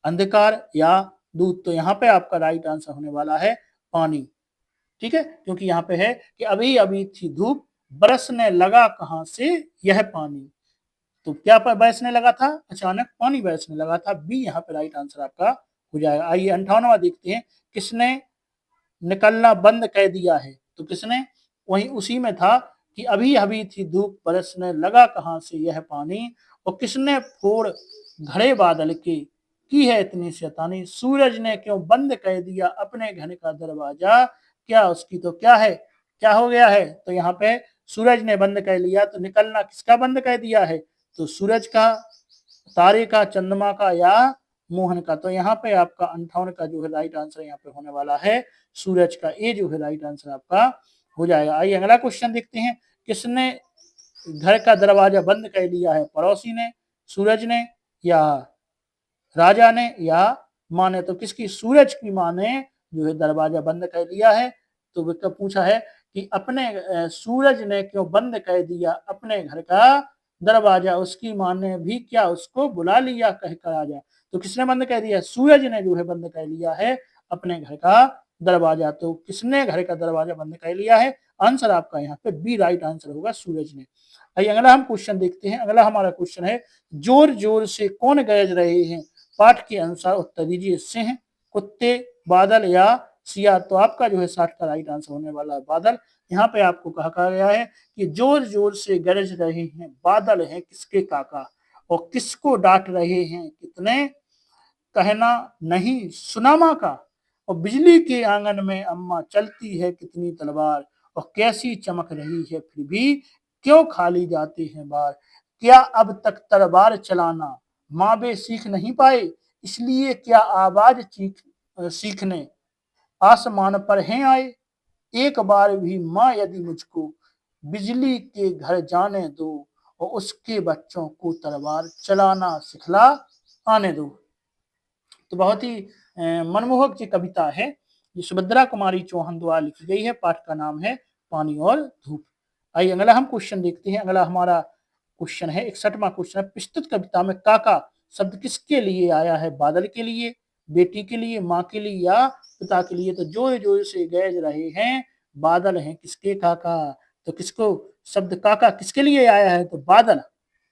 अंधकार या दूध? तो यहाँ पे आपका राइट आंसर होने वाला है पानी। ठीक है, क्योंकि यहाँ पे है कि अभी अभी थी धूप बरसने लगा कहां से यह पानी। तो क्या पर बरसने लगा था? अचानक पानी बरसने लगा था। बी यहाँ पे राइट आंसर आपका हो जाएगा। आइए 58वां देखते हैं। किसने निकलना बंद कर दिया है? तो किसने? वही उसी में था कि अभी अभी थी धूप बरसने लगा कहां से यह पानी, और किसने फोड़ घड़े बादल की है इतनी शैतानी, सूरज ने क्यों बंद कर दिया अपने घर का दरवाजा, क्या उसकी तो क्या है, क्या हो गया है? तो यहाँ पे सूरज ने बंद कर लिया। तो निकलना किसका बंद कर दिया है? तो सूरज का, तारे का, चंद्रमा का या मोहन का? तो यहाँ पे आपका 58 का जो है राइट आंसर यहाँ पे होने वाला है सूरज का। ए जो है राइट आंसर आपका हो जाएगा। आइए अगला क्वेश्चन देखते हैं। किसने घर का दरवाजा बंद कर लिया है? पड़ोसी ने, सूरज ने या राजा ने या माँ ने? तो किसकी? सूरज की माँ ने जो है दरवाजा बंद कर लिया है। तो पूछा है कि अपने सूरज ने क्यों बंद कर दिया अपने घर का दरवाजा, उसकी माँ ने भी क्या उसको बुला लिया कह कर आजा। तो किसने बंद कर दिया? सूरज ने जो है बंद कर लिया है अपने घर का दरवाजा। तो किसने घर का दरवाजा बंद कर लिया है? आंसर आपका यहाँ पे बी राइट आंसर होगा, सूरज ने। आइए अगला हम क्वेश्चन देखते हैं। अगला हमारा क्वेश्चन है, जोर जोर से कौन गरज रहे हैं? पाठ के अनुसार उत्तर दीजिए। सिंह, कुत्ते, बादल या सिया। तो आपका जो है 60 का राइट आंसर होने वाला है बादल। यहाँ पे आपको कहा गया है कि जोर जोर से गरज रहे हैं बादल हैं किसके काका, और किसको डांट रहे हैं कितने, कहना नहीं सुनामा का, और बिजली के आंगन में अम्मा चलती है कितनी तलवार, और कैसी चमक रही है फिर भी क्यों खाली जाते हैं बार। क्या अब तक तलवार चलाना माँ बे सीख नहीं पाए, इसलिए क्या आवाज सीखने आसमान पर हैं आए। एक बार भी माँ यदि मुझको बिजली के घर जाने दो, और उसके बच्चों को तलवार चलाना सिखला आने दो। तो बहुत ही मनमोहक जी कविता है, ये सुभद्रा कुमारी चौहान द्वारा लिखी गई है। पाठ का नाम है पानी और धूप। आइए अगला हम क्वेश्चन देखते हैं। अगला हमारा क्वेश्चन है 61वां क्वेश्चन है, प्रस्तुत कविता में काका शब्द किसके लिए आया है? बादल के लिए, बेटी के लिए, माँ के लिए या पिता के लिए। तो जोर जोर से गरज रहे हैं बादल हैं किसके काका। तो किसको शब्द काका किसके लिए आया है? तो बादल,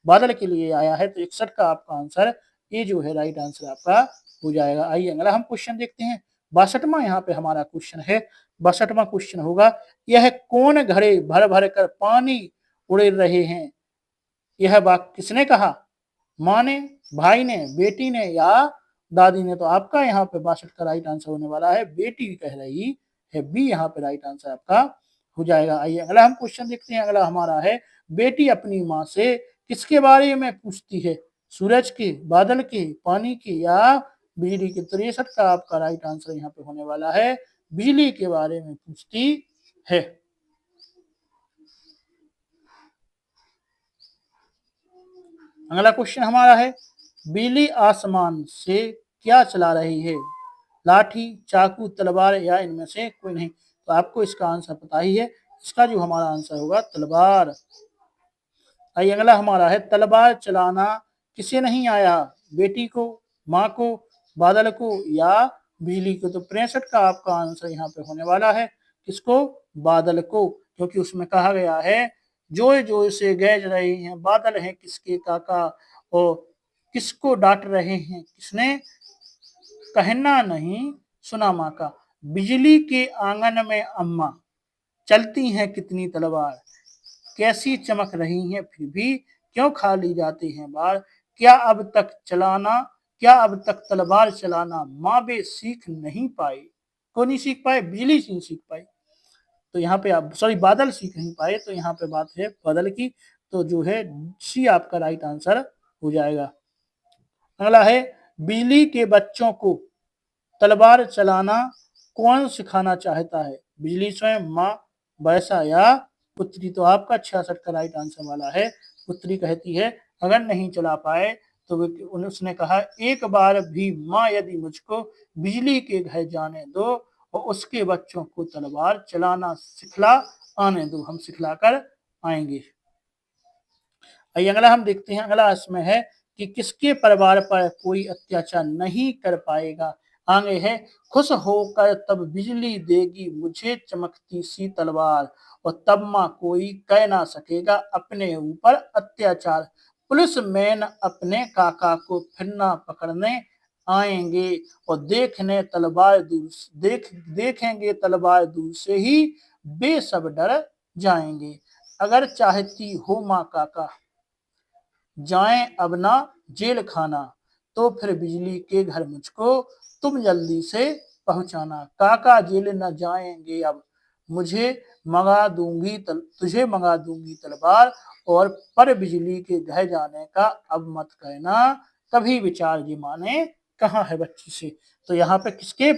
बादल के लिए आया है। तो 61 का आपका आंसर ये जो है राइट आंसर आपका हो जाएगा। आइए अगला हम क्वेश्चन देखते हैं। 62वां यहाँ पे हमारा क्वेश्चन है। 62वां क्वेश्चन होगा, यह कौन घड़े भर भर कर पानी उड़े रहे हैं? यह बात किसने कहा? माँ ने, भाई ने, बेटी ने या दादी ने। तो आपका यहाँ पे 62 का राइट आंसर होने वाला है बेटी कह रही है, बी यहाँ पे राइट आंसर आपका हो जाएगा। आइए अगला हम क्वेश्चन देखते हैं। अगला हमारा है, बेटी अपनी माँ से किसके बारे में पूछती है? सूरज के, बादल के, पानी के या बिजली के। 63 का आपका राइट आंसर यहाँ पे होने वाला है बिजली के बारे में पूछती है। अगला क्वेश्चन हमारा है, बिजली आसमान से क्या चला रही है? लाठी, चाकू, तलवार या इनमें से कोई नहीं। तो आपको इसका आंसर पता ही है, इसका जो हमारा आंसर होगा तलवार। आइए अगला हमारा है, तलवार चलाना किसे नहीं आया? बेटी को, माँ को, बादल को या बिजली को। तो 63 का आपका आंसर यहाँ पे होने वाला है किसको? बादल को, क्योंकि उसमें कहा गया है जोर जोर से गरज रहे हैं बादल हैं किसके काका, और किसको डांट रहे हैं किसने, कहना नहीं सुना माँ का। बिजली के आंगन में अम्मा चलती हैं कितनी तलवार, कैसी चमक रही हैं फिर भी क्यों खाली जाते हैं बार। क्या अब तक चलाना, क्या अब तक तलवार चलाना माँ बे सीख नहीं पाए। कौन नहीं सीख पाए? बिजली से नहीं सीख पाई। तो यहाँ पे आप सॉरी बादल सीख नहीं पाए, तो यहाँ पे बात है बादल की। तो जो है सी आपका राइट आंसर हो जाएगा। अगला है, बिजली के बच्चों को तलवार चलाना कौन सिखाना चाहता है? बिजली स्वयं, माँ, वैसा या पुत्री। तो आपका 66 का राइट आंसर वाला है पुत्री कहती है अगर नहीं चला पाए तो उसने कहा, एक बार भी माँ यदि मुझको बिजली के घर जाने दो, और उसके बच्चों को तलवार चलाना सिखला आने दो, हम सिखला कर आएंगे। आइए अगला हम देखते हैं। अगला इसमें है कि किसके परिवार पर कोई अत्याचार नहीं कर पाएगा? आगे है, खुश होकर तब बिजली देगी मुझे चमकती सी तलवार, और तब माँ कोई कह ना सकेगा अपने ऊपर अत्याचार। पुलिस मैन अपने काका को फिर ना पकड़ने आएंगे, और देखेंगे तलवार दूर से ही वे सब डर जाएंगे। अगर चाहती हो माँ काका जाएं अब ना जेल खाना, तो फिर बिजली के घर मुझको तुम जल्दी से पहुंचाना। काका जेल न जाएंगे अब, तुझे मंगा दूंगी तलवार, और पर बिजली के घर जाने का अब मत कहना कभी विचार जी माने कहाँ है बच्ची से। तो यहाँ पे किसके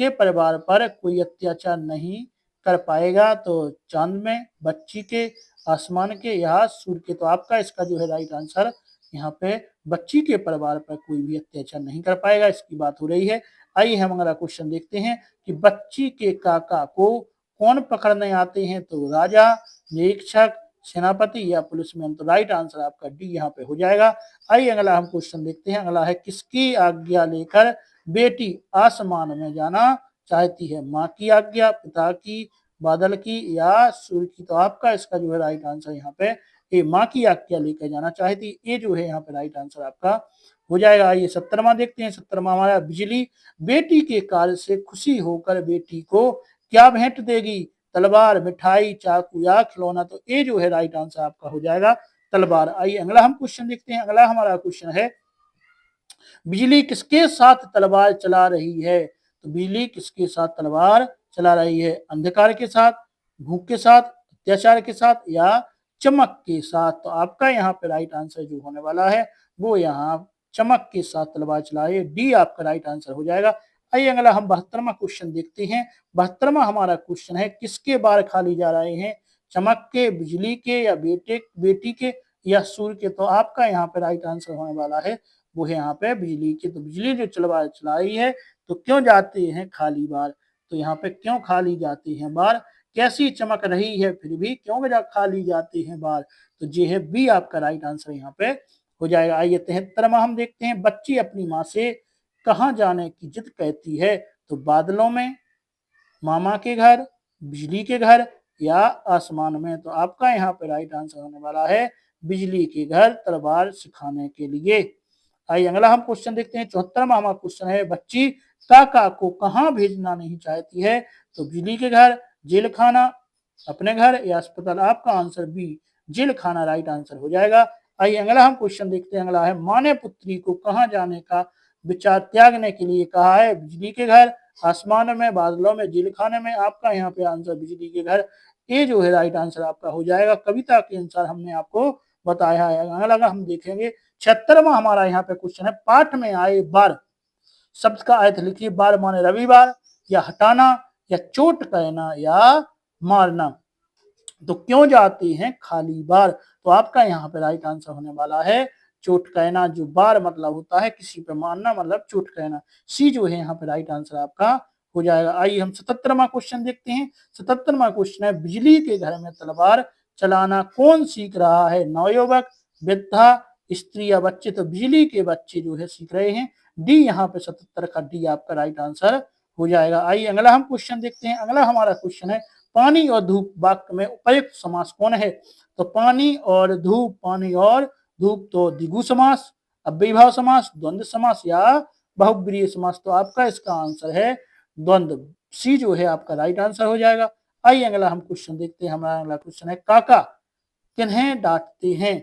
परिवार पर कोई अत्याचार नहीं कर पाएगा? तो चांद में, बच्ची के, आसमान के या सूर्य के। तो आपका इसका जो है राइट आंसर यहाँ पे बच्ची के परिवार पर कोई भी अत्याचार नहीं कर पाएगा, इसकी बात हो रही है। आइए हम अगला क्वेश्चन देखते हैं कि बच्ची के काका को कौन पकड़ने आते हैं? तो राजा, निरीक्षक, सेनापति या पुलिसमैन। तो राइट आंसर आपका डी यहाँ पे हो जाएगा। आइए अगला हम क्वेश्चन देखते हैं। अगला है, किसकी आज्ञा लेकर बेटी आसमान में जाना चाहती है? माँ की आज्ञा, पिता की, बादल की या सूर्य की? तो आपका इसका जो है राइट आंसर यहाँ पे ये माँ की आज्ञा लेकर जाना चाहती, ये जो है यहाँ पे राइट आंसर आपका हो जाएगा। आइए 17वां देखते हैं। 17वां हमारा, बिजली बेटी के कार्य से खुशी होकर बेटी को क्या भेंट देगी? तलवार, मिठाई, चाकू या खिलौना? तो ये जो है राइट आंसर आपका हो जाएगा तलवार। आइए अगला हम क्वेश्चन देखते हैं। अगला हमारा क्वेश्चन है, बिजली किसके साथ तलवार चला रही है? तो बिजली किसके साथ तलवार चला रही है? अंधकार के साथ, भूख के साथ, अत्याचार के साथ या चमक के साथ? तो आपका यहाँ पे राइट आंसर जो होने वाला है वो यहाँ चमक के साथ तलवार चला रही है, डी आपका राइट आंसर हो जाएगा। आइए अगला हम 72वां क्वेश्चन देखते हैं। 72वां हमारा क्वेश्चन है, किसके बार खाली जा रहे हैं? चमक के, बिजली के या बेटी के या सूर्य के? तो आपका यहाँ पे राइट आंसर होने वाला है वो है यहाँ पे बिजली की। तो बिजली जो चला रही है तो क्यों जाते हैं खाली बार? तो यहाँ पे क्यों खाली जाते हैं बार? कैसी चमक रही है फिर भी क्यों खाली जाते हैं बार? तो ये है बी आपका राइट आंसर यहाँ पे हो जाएगा। आइए 73वां हम देखते हैं। बच्ची अपनी माँ से कहाँ जाने की जिद कहती है? तो बादलों में, मामा के घर, बिजली के घर या आसमान में? तो आपका यहाँ पे राइट आंसर होने वाला है बिजली के घर, तलवार सिखाने के लिए। आइए अगला हम क्वेश्चन देखते हैं। 74वां हमारा क्वेश्चन है, बच्ची काका को कहाँ भेजना नहीं चाहती है? तो बिजली के घर, जेल खाना, अपने घर या अस्पताल? आपका आंसर बी, जेल खाना राइट आंसर हो जाएगा। आइए अगला हम क्वेश्चन देखते हैं। अगला है, माँ ने पुत्री को कहाँ जाने का विचार त्यागने के लिए कहा है? बिजली के घर, आसमान में, बादलों में, जेल खाने में? आपका यहाँ पे आंसर बिजली के घर, ये जो है राइट आंसर आपका हो जाएगा। कविता के अनुसार हमने आपको बताया है। अगला हम देखेंगे 76वां हमारा यहाँ पे क्वेश्चन है, पाठ में आए बार शब्द का अर्थ लिखिए। बार माने रविवार या हटाना या चोट कहना या मारना? तो क्यों जाते हैं खाली बार? तो आपका यहाँ पे राइट आंसर होने वाला है चोट कहना, जो बार मतलब होता है किसी पे मारना मतलब चोट कहना। सी जो है यहाँ पे राइट आंसर आपका हो जाएगा। आइए हम 77वां क्वेश्चन देखते हैं। 77वां क्वेश्चन है, बिजली के घर में तलवार चलाना कौन सीख रहा है? नवयुवक, वृद्धा, स्त्री या बच्चे? तो बिजली के बच्चे जो है सीख रहे हैं। डी यहाँ पे 77 का डी आपका राइट आंसर हो जाएगा। आइए अगला हम क्वेश्चन देखते हैं। अगला हमारा क्वेश्चन है, पानी और धूप वाक्य में उपयुक्त समास कौन है? तो पानी और धूप, पानी और धूप तो द्विगु समास, अव्ययीभाव समास, द्वंद्व समास या बहुब्रीहि समास? तो आपका इसका आंसर है द्वंद्व, सी जो है आपका राइट आंसर हो जाएगा। आइए अगला हम क्वेश्चन देखते हैं। हमारा अगला क्वेश्चन है, काका किन्हें डांटते हैं?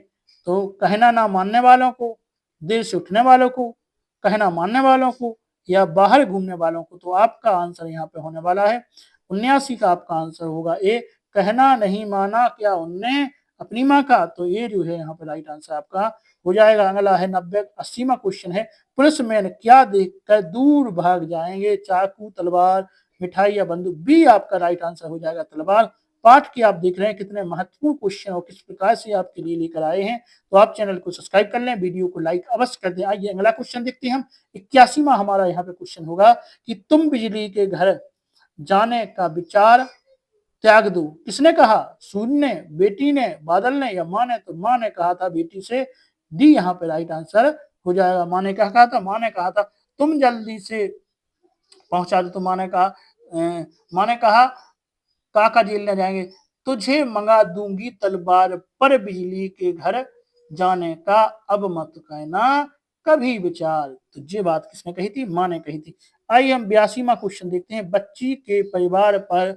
तो कहना ना मानने वालों को, देर से उठने वालों को, कहना मानने वालों को या बाहर घूमने वालों को? तो आपका आंसर यहाँ पे होने वाला है 79 का आपका आंसर होगा ए, कहना नहीं माना क्या उनने अपनी माँ का? तो ये जो है यहाँ पे राइट आंसर आपका हो जाएगा। अगला है 80वां क्वेश्चन है, पुलिसमैन क्या देखकर दूर भाग जाएंगे? चाकू, तलवार, मिठाई या बंदूक? बी आपका राइट आंसर हो जाएगा तलवार। पाठ के आप देख रहे हैं कितने महत्वपूर्ण क्वेश्चन और किस प्रकार से आपके लिए लेकर आए हैं। तो आप चैनल को सब्सक्राइब कर लें, वीडियो को लाइक अवश्य कर दें। आइए अगला क्वेश्चन देखते हैं हम। 81वां हमारा यहाँ पे क्वेश्चन होगा कि तुम बिजली के घर जाने का विचार त्याग दो, किसने कहा? सूर्य ने, बेटी ने, बादल ने या माँ ने? तो माँ ने कहा था बेटी से, डी यहाँ पे राइट आंसर हो जाएगा। माँ ने क्या कहा था? माँ ने कहा था तुम जल्दी से पहुंचा दो। तो माँ ने कहा काका जेल न जाएंगे, तुझे मंगा दूंगी तलवार पर बिजली के घर जाने का अब मत कहना कभी विचार। तो ये बात किसने कही थी? माँ ने कही थी। आइए हम 82वां क्वेश्चन देखते हैं, बच्ची के परिवार पर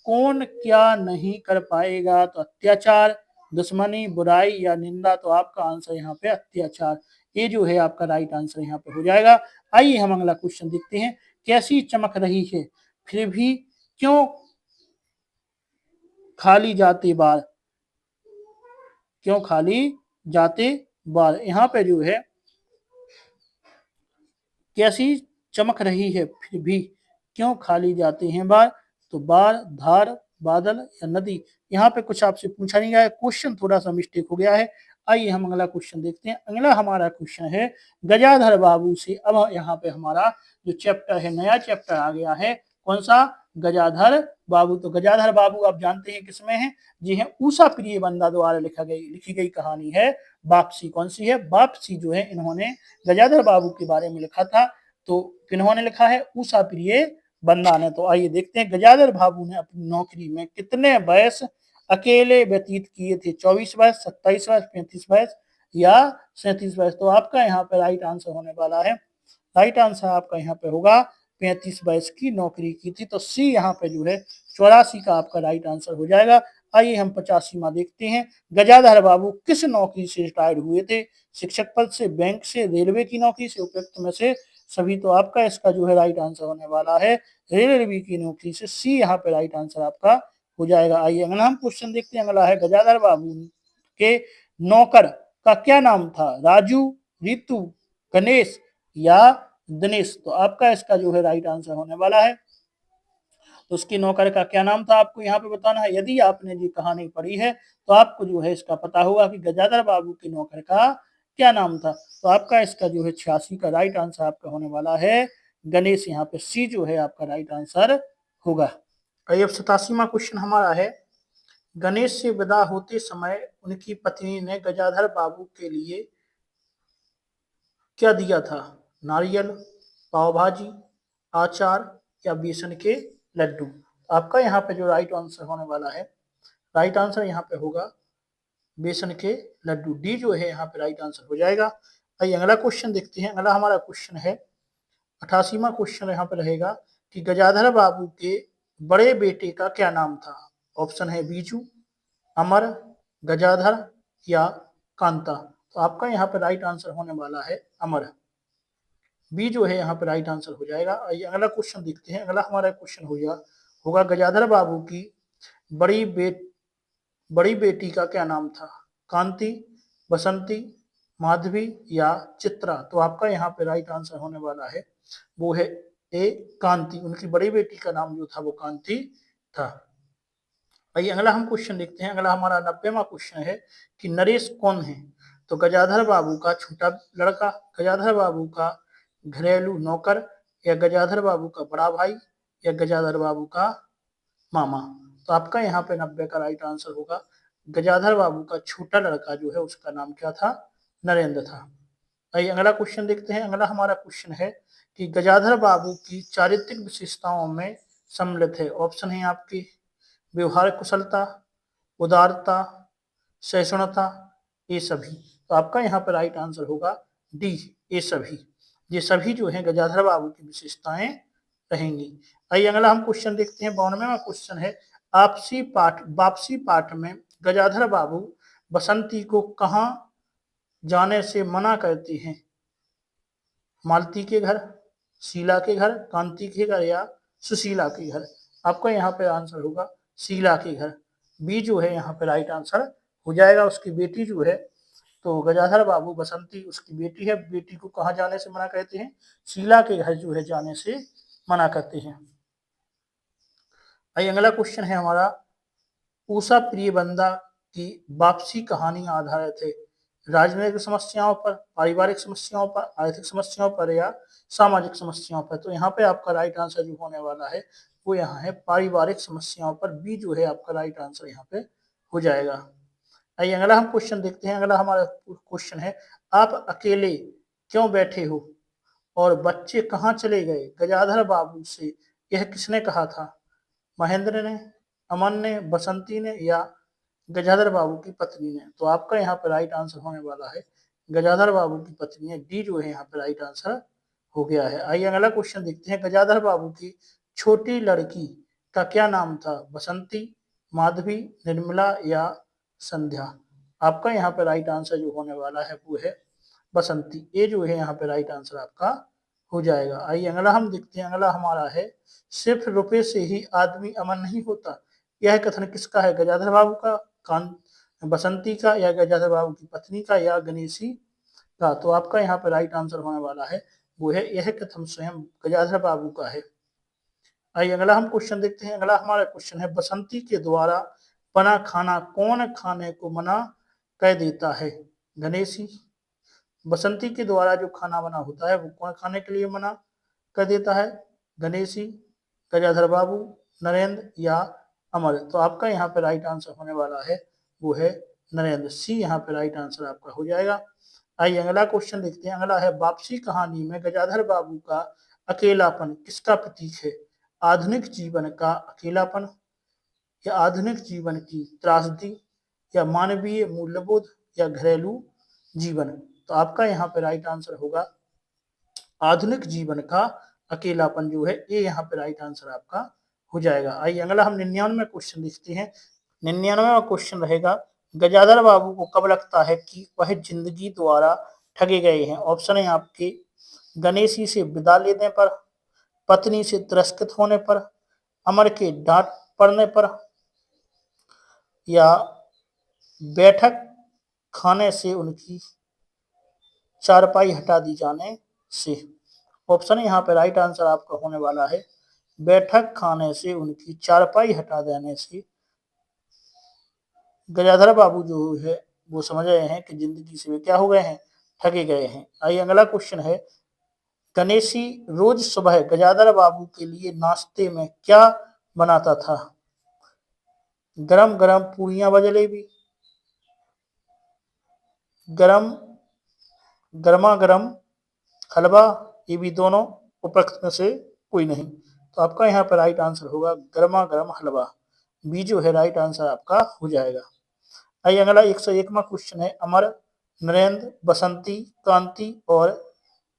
कौन क्या नहीं कर पाएगा? तो अत्याचार, दुश्मनी, बुराई या निंदा? तो आपका आंसर यहाँ पे अत्याचार, ये जो है आपका राइट आंसर यहाँ पे हो जाएगा। आइए हम अगला क्वेश्चन देखते हैं, कैसी चमक रही है फिर भी क्यों खाली जाते बार? क्यों खाली जाते बार? यहाँ पे जो है कैसी चमक रही है फिर भी क्यों खाली जाते हैं बार? तो बार, धार, बादल या नदी? यहाँ पे कुछ आपसे पूछा नहीं गया है, क्वेश्चन थोड़ा सा मिस्टेक हो गया है। आइए हम अगला क्वेश्चन देखते हैं। अगला हमारा क्वेश्चन है, गजाधर बाबू से। अब यहाँ पे हमारा जो चैप्टर है, नया चैप्टर आ गया है, कौन सा? गजाधर बाबू। तो गजाधर बाबू आप जानते हैं किसमें है? जी है, उषा प्रिय बंदा द्वारा लिखी गई कहानी है वापसी। कौन सी है? वापसी जो है इन्होंने गजाधर बाबू के बारे में लिखा था। तो किन्होंने लिखा है? उषा प्रिय बंदा ने। तो आइए देखते हैं गजाधर बाबू ने अपनी नौकरी में कितने वर्ष अकेले व्यतीत किए थे? 24 वर्ष, 27 वर्ष, 35 वर्ष या 37 वर्ष। तो आपका यहाँ पे राइट आंसर होने वाला है, राइट आंसर आपका यहाँ पे होगा 35 वर्ष की नौकरी की थी। तो सी यहाँ पे जो है 84 का आपका राइट आंसर हो जाएगा। आइए हम 85वां देखते हैं। गजाधर बाबू किस नौकरी से रिटायर हुए थे? शिक्षक पद से, बैंक से, रेलवे की नौकरी से, उपयुक्त में से सभी। तो आपका इसका जो है राइट आंसर होने वाला है रेलवे की नौकरी से। सी यहाँ पे राइट आंसर आपका हो जाएगा। आइए अगला हम क्वेश्चन देखते हैं। अगला है गजाधर बाबू के नौकर का क्या नाम था? राजू, रितु, गणेश या दिनेश। तो आपका इसका जो है राइट आंसर होने वाला है, तो उसके नौकर का क्या नाम था आपको यहाँ पे बताना है। यदि आपने ये कहानी पढ़ी है तो आपको जो है इसका पता होगा कि गजाधर बाबू के नौकर का क्या नाम था। तो आपका इसका जो है 86 का राइट आंसर आपका होने वाला है गणेश। यहाँ पे सी जो है आपका राइट आंसर होगा। अब 87वां क्वेश्चन हमारा है, गणेश से विदा होते समय उनकी पत्नी ने गजाधर बाबू के लिए क्या दिया था? नारियल, पाव भाजी, अचार या बेसन के लड्डू। आपका यहाँ पे जो राइट आंसर होने वाला है, राइट आंसर यहाँ पे होगा बेसन के लड्डू। डी जो है यहाँ पे राइट आंसर हो जाएगा। आइए अगला क्वेश्चन देखते हैं। अगला हमारा क्वेश्चन है 88वां क्वेश्चन यहाँ पे रहेगा कि गजाधर बाबू के बड़े बेटे का क्या नाम था? ऑप्शन है बीजू, अमर, गजाधर या कांता। तो आपका यहाँ पे राइट आंसर होने वाला है अमर। बी जो है यहाँ पे राइट आंसर हो जाएगा। आइए अगला क्वेश्चन देखते हैं। अगला हमारा क्वेश्चन होगा गजाधर बाबू की बड़ी बेटी का क्या नाम था? कांति, बसंती, माधवी या चित्रा। तो आपका यहाँ पे राइट आंसर होने वाला है वो है ए कांति। उनकी बड़ी बेटी का नाम जो था वो कांति था। आइए अगला हम क्वेश्चन देखते हैं। अगला हमारा 90वां क्वेश्चन है कि नरेश कौन है? तो गजाधर बाबू का छोटा लड़का, गजाधर बाबू का घरेलू नौकर या गजाधर बाबू का बड़ा भाई या गजाधर बाबू का मामा। तो आपका यहाँ पे 90 का राइट आंसर होगा गजाधर बाबू का छोटा लड़का जो है उसका नाम क्या था? नरेंद्र था। आइए अगला क्वेश्चन देखते हैं। अगला हमारा क्वेश्चन है कि गजाधर बाबू की चारित्रिक विशेषताओं में सम्मिलित है। ऑप्शन है आपकी व्यवहार कुशलता, उदारता, सहिष्णुता, ये सभी। तो आपका यहाँ पर राइट आंसर होगा डी, ये सभी। ये सभी जो है गजाधर बाबू की विशेषताएं रहेंगी। आइए अगला हम क्वेश्चन देखते हैं। 92वां क्वेश्चन है वापसी पाठ में गजाधर बाबू बसंती को कहाँ जाने से मना करते हैं? मालती के घर, शीला के घर, कांति के घर या सुशीला के घर। आपका यहाँ पे आंसर होगा शीला के घर। बी जो है यहाँ पे राइट आंसर हो जाएगा। उसकी बेटी जो है, तो गजाधर बाबू बसंती उसकी बेटी है, बेटी को कहाँ जाने से मना करते हैं? शीला के घर जो है जाने से मना करते हैं। आइए अगला क्वेश्चन है हमारा, उषा प्रिय बंदा की वापसी कहानी आधारित है राजनीतिक समस्याओं पर, पारिवारिक समस्याओं पर, आर्थिक समस्याओं पर या सामाजिक समस्याओं पर। तो यहाँ पे आपका राइट आंसर जो होने वाला है वो यहाँ है पारिवारिक समस्याओं पर। बी जो है आपका राइट आंसर यहाँ पे हो जाएगा। आइए अगला हम क्वेश्चन देखते हैं। अगला हमारा क्वेश्चन है, आप अकेले क्यों बैठे हो और बच्चे कहाँ चले गए? गजाधर बाबू से यह किसने कहा था? महेंद्र ने, अमन ने, बसंती ने या गजाधर बाबू की पत्नी ने। तो आपका यहाँ पे राइट आंसर होने वाला है गजाधर बाबू की पत्नी है। डी जो है यहाँ पे राइट आंसर हो गया है। आइए अगला क्वेश्चन देखते हैं। गजाधर बाबू की छोटी लड़की का क्या नाम था? बसंती, माधवी, निर्मला या संध्या। आपका यहाँ पे राइट आंसर जो होने वाला है वो है बसंती। ए जो है यहाँ पे राइट आंसर आपका हो जाएगा। आइए अगला हम देखते हैं। अगला हमारा है, सिर्फ रुपए से ही आदमी अमन नहीं होता, यह कथन किसका है? गजाधर बाबू का, बसंती का या गजाधर बाबू की पत्नी का या गणेशी का। तो आपका यहाँ पे राइट आंसर होने वाला है वो है यह कथन स्वयं गजाधर बाबू का है। आइए अगला हम क्वेश्चन देखते हैं। अगला हमारा क्वेश्चन है, बसंती के द्वारा बना खाना कौन खाने को मना कर देता है? गणेशी। बसंती के द्वारा जो खाना बना होता है वो कौन खाने के लिए मना कर देता है? गणेशी, गजाधर बाबू, नरेंद्र या अमर। तो आपका यहाँ पे राइट आंसर होने वाला है वो है नरेंद्र, सी यहाँ पे राइट आंसर आपका हो जाएगा। आइए अगला क्वेश्चन देखते हैं। अगला है वापसी कहानी में गजाधर बाबू का अकेलापन किसका प्रतीक है? आधुनिक जीवन का अकेलापन, या आधुनिक जीवन की त्रासदी, या मानवीय मूल्यबोध, या घरेलू जीवन। तो आपका यहाँ पे राइट आंसर होगा आधुनिक जीवन का अकेलापन जो है, ये यहाँ पे राइट आंसर आपका हो जाएगा। आइए अगला हम 99वां क्वेश्चन देखते हैं। 99वां क्वेश्चन रहेगा, गजाधर बाबू को कब लगता है कि वह जिंदगी द्वारा ठगे गए हैं? ऑप्शन है आपके गणेशी से विदा लेने पर, पत्नी से तिरस्कृत होने पर, अमर के डांट पड़ने पर, या बैठक खाने से उनकी चारपाई हटा दी जाने से। ऑप्शन यहाँ पे राइट आंसर आपका होने वाला है बैठक खाने से उनकी चारपाई हटा देने से गजाधर बाबू जो है वो समझ रहे हैं कि जिंदगी से वे क्या हो गए हैं, ठगे गए हैं। आइए अगला क्वेश्चन है, गणेशी रोज सुबह गजाधर बाबू के लिए नाश्ते में क्या बनाता था? गरम गरम पूरियां व जलेबी, गर्मा गर्म हलवा, ये भी दोनों उपरोक्त में से कोई नहीं। तो आपका यहाँ पर राइट आंसर होगा गर्मा गर्म हलवा, बी जो है राइट आंसर आपका हो जाएगा। आइए अगला 101वां क्वेश्चन है, अमर, नरेंद्र, बसंती, कांति और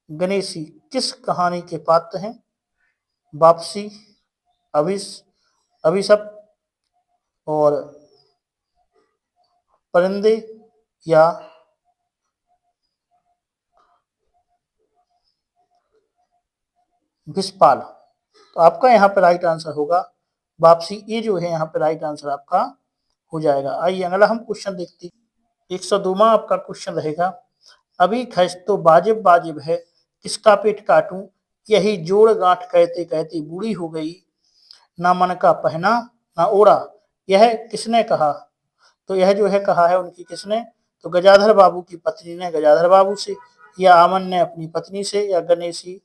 गणेशी किस कहानी के पात्र हैं? वापसी, अभिशप और परिंदे, या भिषपाल। तो आपका यहाँ पे राइट आंसर होगा वापसी, ये जो है यहाँ पे राइट आंसर आपका हो जाएगा। आइए अगला हम क्वेश्चन देखते हैं। 102वां आपका क्वेश्चन रहेगा, अभी खैस तो वाजिब वाजिब है, किसका पेट काटूं, यही जोड़ गांठ कहते कहते बूढ़ी हो गई, ना मन का पहना ना ओढ़ा, यह किसने कहा? तो यह जो है कहा है उनकी किसने? तो गजाधर बाबू की पत्नी ने गजाधर बाबू से, या अमन ने अपनी पत्नी से, या गणेशी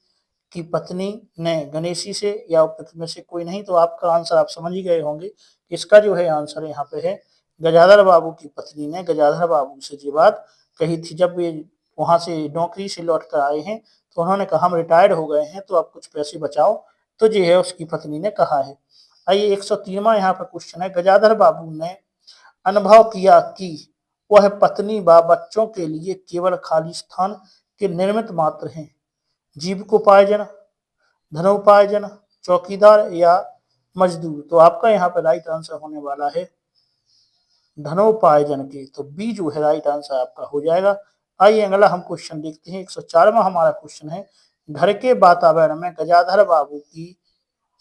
की पत्नी ने गणेशी से, या उपरोक्त में से कोई नहीं। तो आपका आंसर आप समझ ही गए होंगे। इसका जो है आंसर यहाँ पे है गजाधर बाबू की पत्नी ने गजाधर बाबू से ये बात कही थी। जब वे वहां से नौकरी से लौट कर आए हैं तो उन्होंने कहा हम रिटायर्ड हो गए हैं तो आप कुछ पैसे बचाओ, तो ये है उसकी पत्नी ने कहा है। आइए 103वां यहाँ पर क्वेश्चन है, गजाधर बाबू ने अनुभव किया कि वह पत्नी व बच्चों के लिए केवल खाली स्थान के निर्मित मात्र हैं। जीविकोपार्जन, धनोपार्जन, चौकीदार या मजदूर। तो आपका यहाँ पे राइट आंसर होने वाला है धनोपार्जन के, तो बी जो है राइट आंसर आपका हो जाएगा। आइए अगला हम क्वेश्चन देखते हैं। 104वां हमारा क्वेश्चन है, घर के वातावरण में गजाधर बाबू की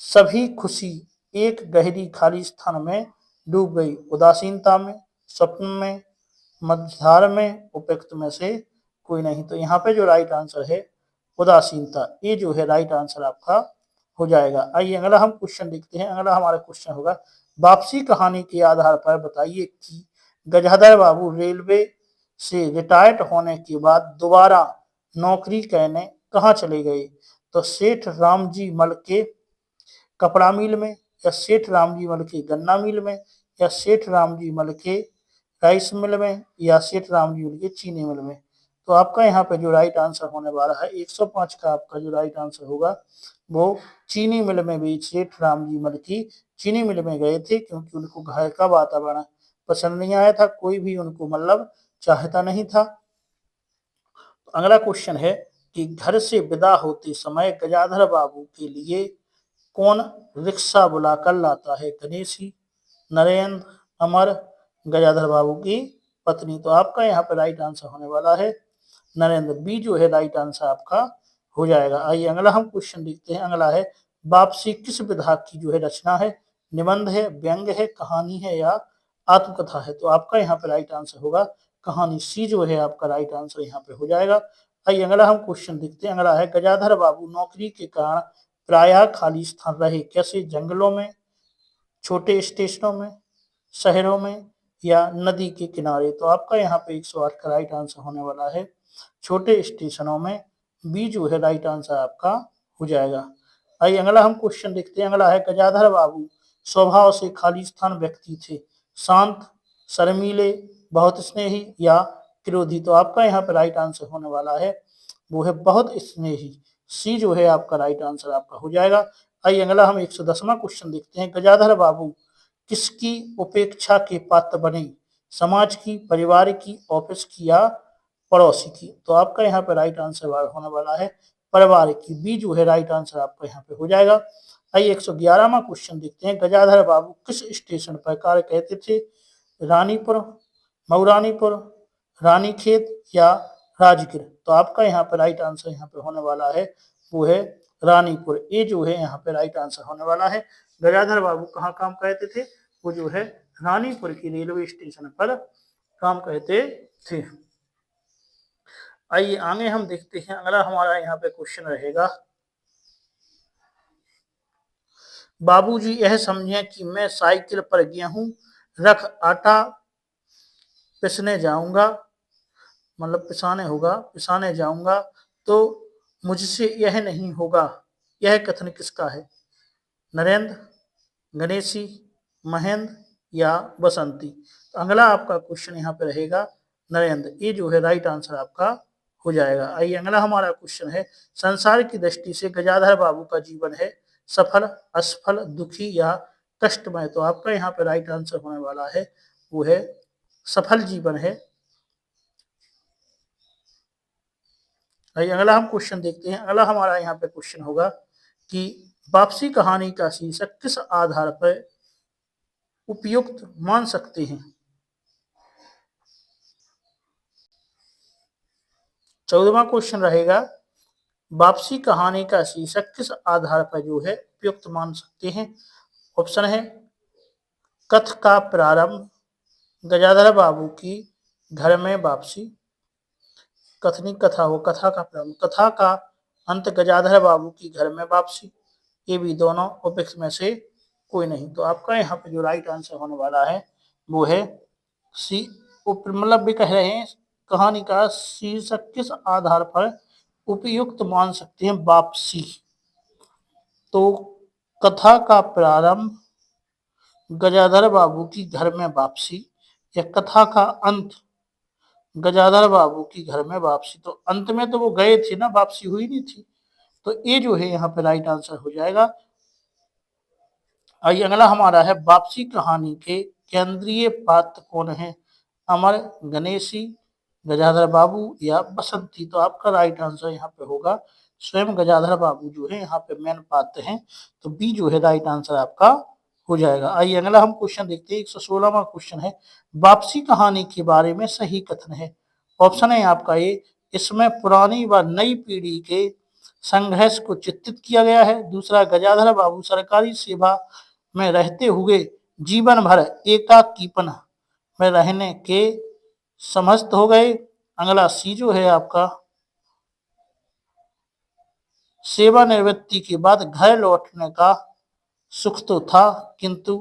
सभी खुशी एक गहरी खाली स्थान में डूब गई, उदासीनता में, स्वप्न में, मझधार में, उपयुक्त में से कोई नहीं। तो यहाँ पे जो राइट आंसर है उदासीनता, ये जो है राइट आंसर आपका हो जाएगा। आइए अगला हम क्वेश्चन देखते हैं। अगला हमारा क्वेश्चन होगा, वापसी कहानी के आधार पर बताइए कि गजाधर बाबू रेलवे से रिटायर्ड होने के बाद दोबारा नौकरी करने कहाँ चले गए? तो सेठ रामजी मल के कपड़ा मिल में, या सेठ रामजी मल के गन्ना मिल में, या सेठ रामजी मल के राइस मिल में, या सेठ रामजी मल के चीनी मिल में। तो आपका यहाँ पे जो राइट आंसर होने वाला है 105 का आपका जो राइट आंसर होगा वो चीनी मिल में भी सेठ रामजी मल की चीनी मिल में गए थे, क्योंकि उनको घर का वातावरण पसंद नहीं आया था, कोई भी उनको मतलब चाहता नहीं था। अगला क्वेश्चन है कि घर से विदा होते समय गजाधर बाबू के लिए कौन रिक्शा बुलाकर लाता है? गणेशी, नरेंद्र, अमर, गजाधर बाबू की पत्नी। तो आपका यहाँ पे राइट आंसर होने वाला है नरेंद्र, बी जो है राइट आंसर आपका हो जाएगा। आइए अगला हम क्वेश्चन देखते हैं। अगला है, वापसी किस विधा की जो है रचना है? निबंध है, व्यंग है, कहानी है, या आत्मकथा है? तो आपका यहाँ पे राइट आंसर होगा कहानी, सी जो है आपका राइट आंसर यहाँ पे हो जाएगा। आइए अगला हम क्वेश्चन देखते हैं। अगला है, गजाधर बाबू नौकरी के कारण प्रायः खाली स्थान रहे, कैसे? जंगलों में, छोटे स्टेशनों में, शहरों में, या नदी के किनारे। तो आपका यहाँ पे 108 का राइट आंसर होने वाला है छोटे स्टेशनों में, बी जो है राइट आंसर आपका हो जाएगा। आइए अगला हम क्वेश्चन देखते हैं। अगला है गजाधर बाबू स्वभाव से खालिस्तान व्यक्ति थे, शांत, शर्मीले, बहुत स्नेही या क्रोधी। तो आपका यहाँ पे राइट आंसर होने वाला है वो है बहुत स्नेही। सी जो है आपका राइट आंसर आपका हो जाएगा। आइए अगला हम 110वां क्वेश्चन देखते हैं। गजाधर बाबू किसकी उपेक्षा के पात्र बने, समाज की, परिवार की, ऑफिस की या पड़ोसी की। तो आपका यहाँ पे राइट आंसर होने वाला है परिवार की। बी जो है राइट आंसर आपका यहाँ पे हो जाएगा। आइए 111वां क्वेश्चन देखते हैं। गजाधर बाबू किस स्टेशन पर कार्य करते थे, रानीपुर, मऊरानीपुर, रानीखेत या राजगीर। तो आपका यहाँ पे राइट आंसर यहाँ पे होने वाला है वो है रानीपुर। ए जो है यहाँ पे राइट आंसर होने वाला है। गजाधर बाबू कहाँ काम करते थे, वो जो है रानीपुर की रेलवे स्टेशन पर काम करते थे। आइए आगे हम देखते हैं। अगला हमारा यहाँ पे क्वेश्चन रहेगा, बाबूजी यह समझे कि मैं साइकिल पर गेहूं रख आटा पिसने जाऊंगा, मतलब पिसाने जाऊंगा तो मुझसे यह नहीं होगा। यह कथन किसका है, नरेंद्र, गणेशी, महेंद्र या बसंती। तो अगला आपका क्वेश्चन यहाँ पे रहेगा नरेंद्र। ये जो है राइट आंसर आपका हो जाएगा। आइए अगला हमारा क्वेश्चन है, संसार की दृष्टि से गजाधर बाबू का जीवन है सफल, असफल, दुखी या कष्टमय। तो आपका यहाँ पे राइट आंसर होने वाला है वो है सफल जीवन है। आइए अगला हम क्वेश्चन देखते हैं। अगला हमारा यहाँ पे क्वेश्चन होगा कि वापसी कहानी का शीर्षक किस आधार पर उपयुक्त मान सकते हैं। 14वां क्वेश्चन रहेगा, वापसी कहानी का शीर्षक किस आधार पर जो है उपयुक्त मान सकते हैं। ऑप्शन है कथ का प्रारंभ, गजाधर बाबू की घर में वापसी, कथनी कथा हो कथा का प्रारंभ, कथा का अंत, गजाधर बाबू की घर में वापसी। ये भी दोनों उपयुक्त में से कोई नहीं। तो आपका यहाँ पे जो राइट आंसर होने वाला है वो है सी। मतलब भी कह रहे हैं कहानी का शीर्षक किस आधार पर उपयुक्त मान सकते हैं वापसी। तो कथा का प्रारंभ, गजाधर बाबू की घर में वापसी या कथा का अंत, गजाधर बाबू की घर में वापसी। तो अंत में तो वो गए थे ना, वापसी हुई नहीं थी। तो ये जो है यहाँ पे राइट आंसर हो जाएगा। आइए अगला हमारा है, वापसी कहानी के केंद्रीय पात्र कौन है, अमर, गणेशी, गजाधर बाबू या बसंती। तो आपका राइट आंसर यहाँ पे होगा स्वयं गजाधर बाबू जो है यहाँ पे मेन पात्र हैं। तो बी जो है राइट आंसर आपका हो जाएगा। आइए अगला हम क्वेश्चन देखते हैं। 116वां क्वेश्चन है, वापसी कहानी के बारे में सही कथन है। ऑप्शन है आपका ए, इसमें पुरानी व नई पीढ़ी के संघर्ष को चित्रित किया गया है। दूसरा, गजाधर बाबू सरकारी सेवा में रहते हुए जीवन भर एकाकीपन में रहने के समस्त हो गए। अगला सी जो है आपका, सेवानिवृत्ति के बाद घर लौटने का सुख तो था किंतु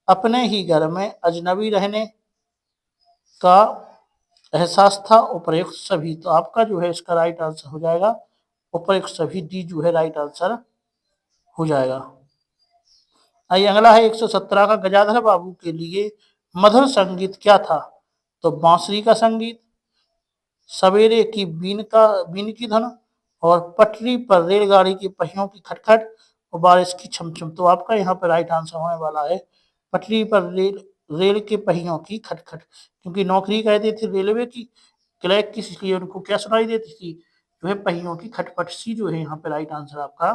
अपने ही घर में अजनबी रहने का एहसास था। उपर्युक्त सभी। तो आपका जो है इसका राइट आंसर हो जाएगा उपर्युक्त सभी। डी जो है राइट आंसर हो जाएगा। आइए अगला है 117 का, गजाधर बाबू के लिए मधुर संगीत क्या था। तो बांसुरी का संगीत, सवेरे की बीन की धुन और पटरी पर रेलगाड़ी की पहियों की खटखट और बारिश की छमछम। तो आपका यहाँ पर राइट आंसर होने वाला है पटरी पर रेल के पहियों की खटखट, क्योंकि नौकरी कहते थे रेलवे की क्लैक की, इसलिए उनको क्या सुनाई देती थी, जो है पहियों की खटपट। सी जो है यहाँ पे राइट आंसर आपका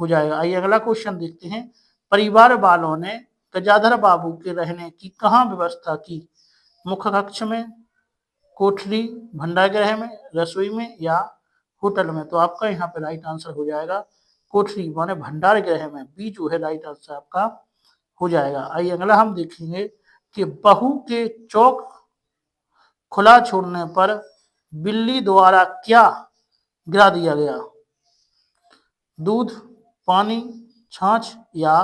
हो जाएगा। आइए अगला क्वेश्चन देखते हैं। परिवार वालों ने गजाधर बाबू के रहने की कहाँ व्यवस्था की, मुख्य कक्ष में, कोठरी, भंडारगृह में, रसोई में या होटल में। तो आपका यहाँ पे राइट आंसर हो जाएगा कोठरी माने भंडारगृह में। बी जो है राइट आंसर आपका हो जाएगा। आइए अगला हम देखेंगे कि बहू के चौक खुला छोड़ने पर बिल्ली द्वारा क्या गिरा दिया गया, दूध, पानी, छाछ या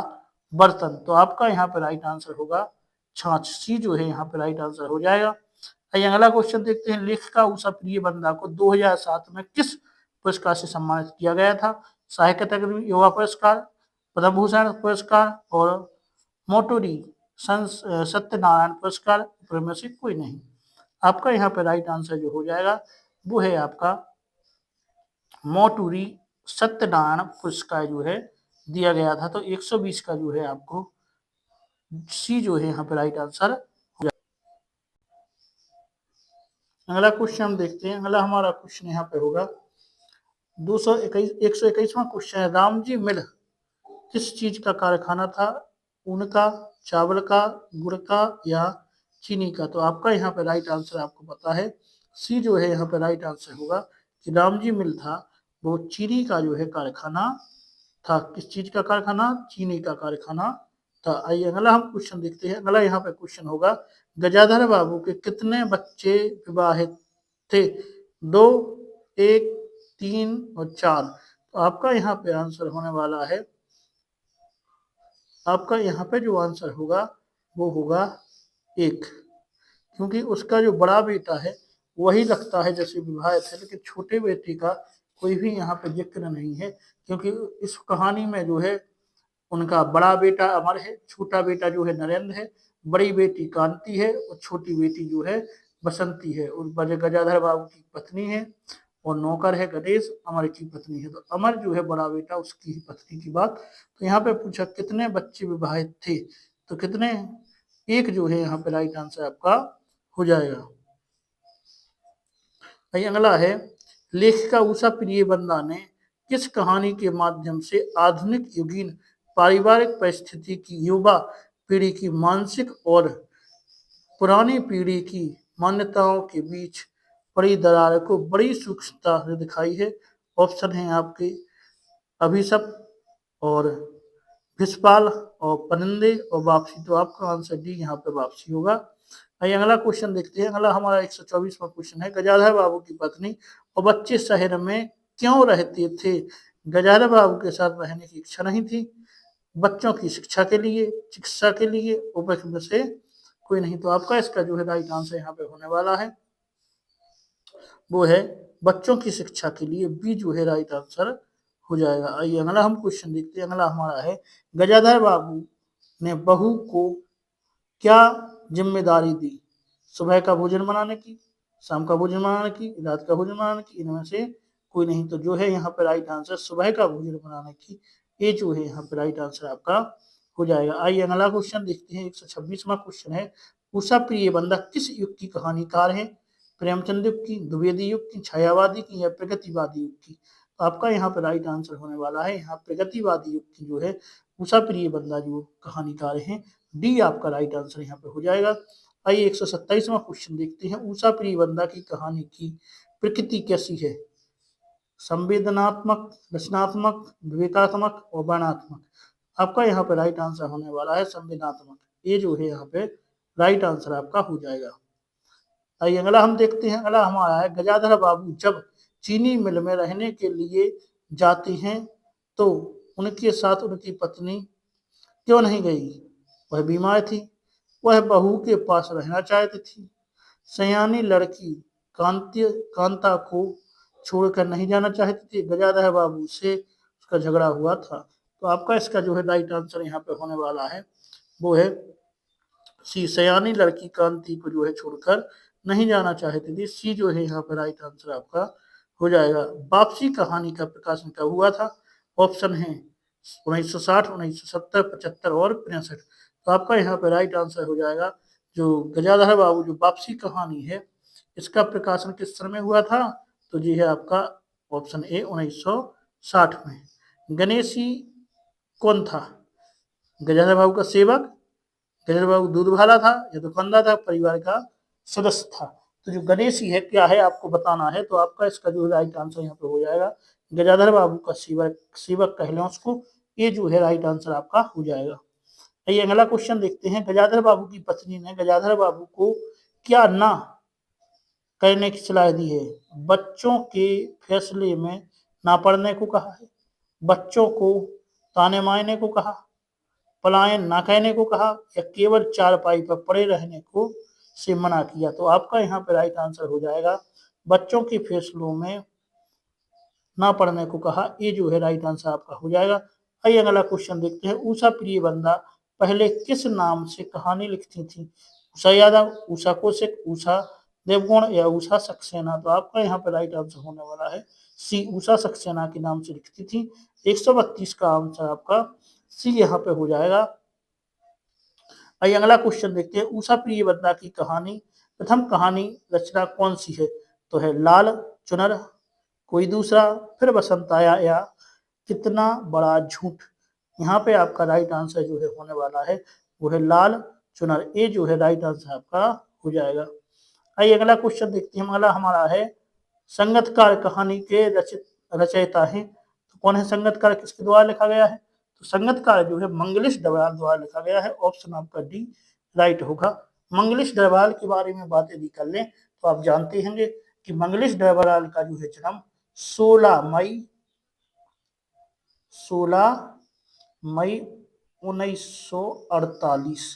बर्तन। तो आपका यहाँ पे राइट आंसर होगा छाछ। सी जो है यहाँ पे राइट आंसर हो जाएगा। आइए अगला क्वेश्चन देखते हैं। लेखिका उषा प्रियबंदा को 2007 में किस पुरस्कार से सम्मानित किया गया था। साहित्य अकादमी युवा पुरस्कार, पद्म भूषण पुरस्कार और मोटूरी सत्यनारायण पुरस्कार, ऊपर में से कोई नहीं। आपका यहाँ पे राइट आंसर जो हो जाएगा वो है आपका मोटूरी सत्यनारायण पुरस्कार जो है दिया गया था। तो 120 का जो है आपको सी जो है यहाँ पे राइट आंसर हो जाएगा। अगला क्वेश्चन हम देखते हैं। अगला हमारा क्वेश्चन यहाँ पे होगा 121वां क्वेश्चन है, रामजी मिल किस चीज का कारखाना था? ऊन का, चावल का, गुड़ का या चीनी का? तो आपका यहाँ पे राइट आंसर आपको पता है, सी जो है यहाँ पे राइट आंसर होगा कि रामजी मिल था वो चीनी का जो है कारखाना था। किस चीज का कारखाना? चीनी का कारखाना था। आइए अगला हम क्वेश्चन देखते हैं। अगला यहाँ पे क्वेश्चन होगा, गजाधर बाबू के कितने बच्चे विवाहित थे? 2, 1, 3 और 4। तो आपका यहाँ पे आंसर होने वाला है, आपका यहाँ पे जो आंसर होगा वो होगा 1, क्योंकि उसका जो बड़ा बेटा है वही लगता है जैसे विवाहित है, लेकिन छोटे बेटे का कोई भी यहाँ पे जिक्र नहीं है, क्योंकि इस कहानी में जो है उनका बड़ा बेटा अमर है, छोटा बेटा जो है नरेंद्र है, बड़ी बेटी कांति है और छोटी बेटी जो है बसंती है। और बड़े गजाधर बाबू की पत्नी है और नौकर है गणेश, अमर की पत्नी है। तो अमर जो है बड़ा बेटा, उसकी ही पत्नी की बात। तो यहाँ पे पूछा कितने बच्चे विवाहित थे? तो कितने? 1 जो है यहाँ पे राइट आंसर आपका हो जाएगा। अगला है, लेखिका उषा प्रियवंदा ने किस कहानी के माध्यम से आधुनिक युगीन पारिवारिक परिस्थिति की युवा पीढ़ी की मानसिक और पुरानी पीढ़ी की मान्यताओं के बीच पड़ी दरार को बड़ी सूक्ष्मता से दिखाई है? ऑप्शन है आपके अभिशप और भिसपाल और परिंदे और वापसी। तो आपका आंसर डी यहाँ पे वापसी होगा। आइए अगला क्वेश्चन देखते हैं। अगला हमारा 124वां क्वेश्चन है, गजाधर बाबू की पत्नी और बच्चे शहर में क्यों रहते थे? गजाधर बाबू के साथ रहने की इच्छा नहीं थी, बच्चों की शिक्षा के लिए, चिकित्सा के लिए, उपज में से कोई नहीं। तो आपका इसका जो है राइट आंसर यहाँ पे होने वाला है वो है बच्चों की शिक्षा के लिए, बी जो है राइट आंसर हो जाएगा। आइए अगला हम क्वेश्चन देखते हैं। अगला हमारा है, गजाधर बाबू ने बहू को क्या जिम्मेदारी दी? सुबह का भोजन बनाने की, शाम का भोजन बनाने की, रात का भोजन बनाने की, इनमें से कोई नहीं। तो जो है यहाँ पे राइट आंसर सुबह का भोजन बनाने की, ये जो है यहाँ पे राइट आंसर आपका हो जाएगा। आइए अगला क्वेश्चन देखते हैं। 126वां क्वेश्चन है, उषा प्रियवंदा किस युग की कहानीकार है? प्रेमचंद युग की, द्विवेदी युग की, छायावादी की या प्रगतिवादी युग की? तो आपका यहाँ पे राइट आंसर होने वाला है यहाँ प्रगतिवादी युग की जो है उषा प्रियवंदा जो कहानीकार हैं, डी आपका राइट आंसर यहाँ पे हो जाएगा। आइए 127वां क्वेश्चन देखते हैं। उषा प्रियवंदा की कहानी की प्रकृति कैसी है? संवेदनात्मक, रचनात्मक, विवेकात्मक और वर्णनात्मक? आपका यहाँ पे राइट आंसर होने वाला है संवेदनात्मक। ये जो है यहाँ पे राइट आंसर आपका हो जाएगा। आइए अगला हम देखते हैं। अगला हमारा है, गजाधर बाबू जब चीनी मिल में रहने के लिए जाती हैं तो उनके साथ उनकी पत्नी क्यों नहीं गई? वह बीमार थी, वह बहू के पास रहना चाहती थी, सयानी लड़की कांता को छोड़कर नहीं जाना चाहती थी, गजाधर बाबू से उसका झगड़ा हुआ था। तो आपका इसका जो है राइट आंसर यहाँ पे होने वाला है वो है सी, सयानी लड़की कांति को जो है छोड़कर नहीं जाना चाहती थी। सी जो है यहाँ पे राइट आंसर आपका हो जाएगा। वापसी कहानी का प्रकाशन कब हुआ था? ऑप्शन है 1960, 1970, 75 और 65। तो आपका यहाँ पे राइट आंसर हो जाएगा जो गजाधर बाबू जो वापसी कहानी है इसका प्रकाशन किस सन में हुआ था? तो जी है आपका ऑप्शन ए 1960 में। गणेशी कौन था? गजाधर बाबू का सेवक, गजेंद्र बाबू दूध वाला था या दुकानदार था, परिवार का सदस्य था? तो जो गणेशी है क्या है आपको बताना है। तो आपका इसका जो राइट आंसर यहाँ पे हो जाएगा गजाधर बाबू का सेवक, सेवक कह लें उसको, ये जो है राइट आंसर आपका हो जाएगा। ये अगला क्वेश्चन देखते हैं। गजाधर बाबू की पत्नी ने गजाधर बाबू को क्या ना करने की सलाह दी है? बच्चों के फैसले में ना पढ़ने को कहा है, बच्चों को ताने मारने को कहा, पलायन ना कहने को कहा या केवल चारपाई पर पड़े रहने को से मना किया? तो आपका यहाँ पे राइट आंसर हो जाएगा बच्चों के फैसलों में ना पढ़ने को कहा, ये जो है राइट आंसर आपका हो जाएगा। आइए अगला क्वेश्चन देखते हैं। उषा प्रियवंदा पहले किस नाम से कहानी लिखती थी? उषा यादव, उषा कौशिक, उषा देवगुण या उषा सक्सेना? तो आपका यहाँ पे राइट आंसर होने वाला है सी, उषा सक्सेना के नाम से लिखती थी। 132 का आंसर आपका सी यहाँ पे हो जाएगा। आइए अगला क्वेश्चन देखते हैं। उषा प्रियवंदा की कहानी प्रथम कहानी रचना कौन सी है? तो है लाल चुनर, कोई दूसरा, फिर बसंत आया या कितना बड़ा झूठ? यहाँ पे आपका राइट आंसर जो है होने वाला है वो है लाल चुनर, ए जो है राइट आंसर आपका हो जाएगा। आइए अगला क्वेश्चन देखते हैं। अगला हमारा है संगतकार कहानी के रचयिता है, तो कौन है संगतकार, किसके द्वारा लिखा गया है? तो संगतकार जो है मंगलेश डबराल द्वारा लिखा गया है। ऑप्शन आपका डी राइट होगा। मंगलेश डबराल के बारे में बात यदि कर लें तो आप जानते होंगे कि मंगलेश डबराल का जो है जन्म 16 मई 1948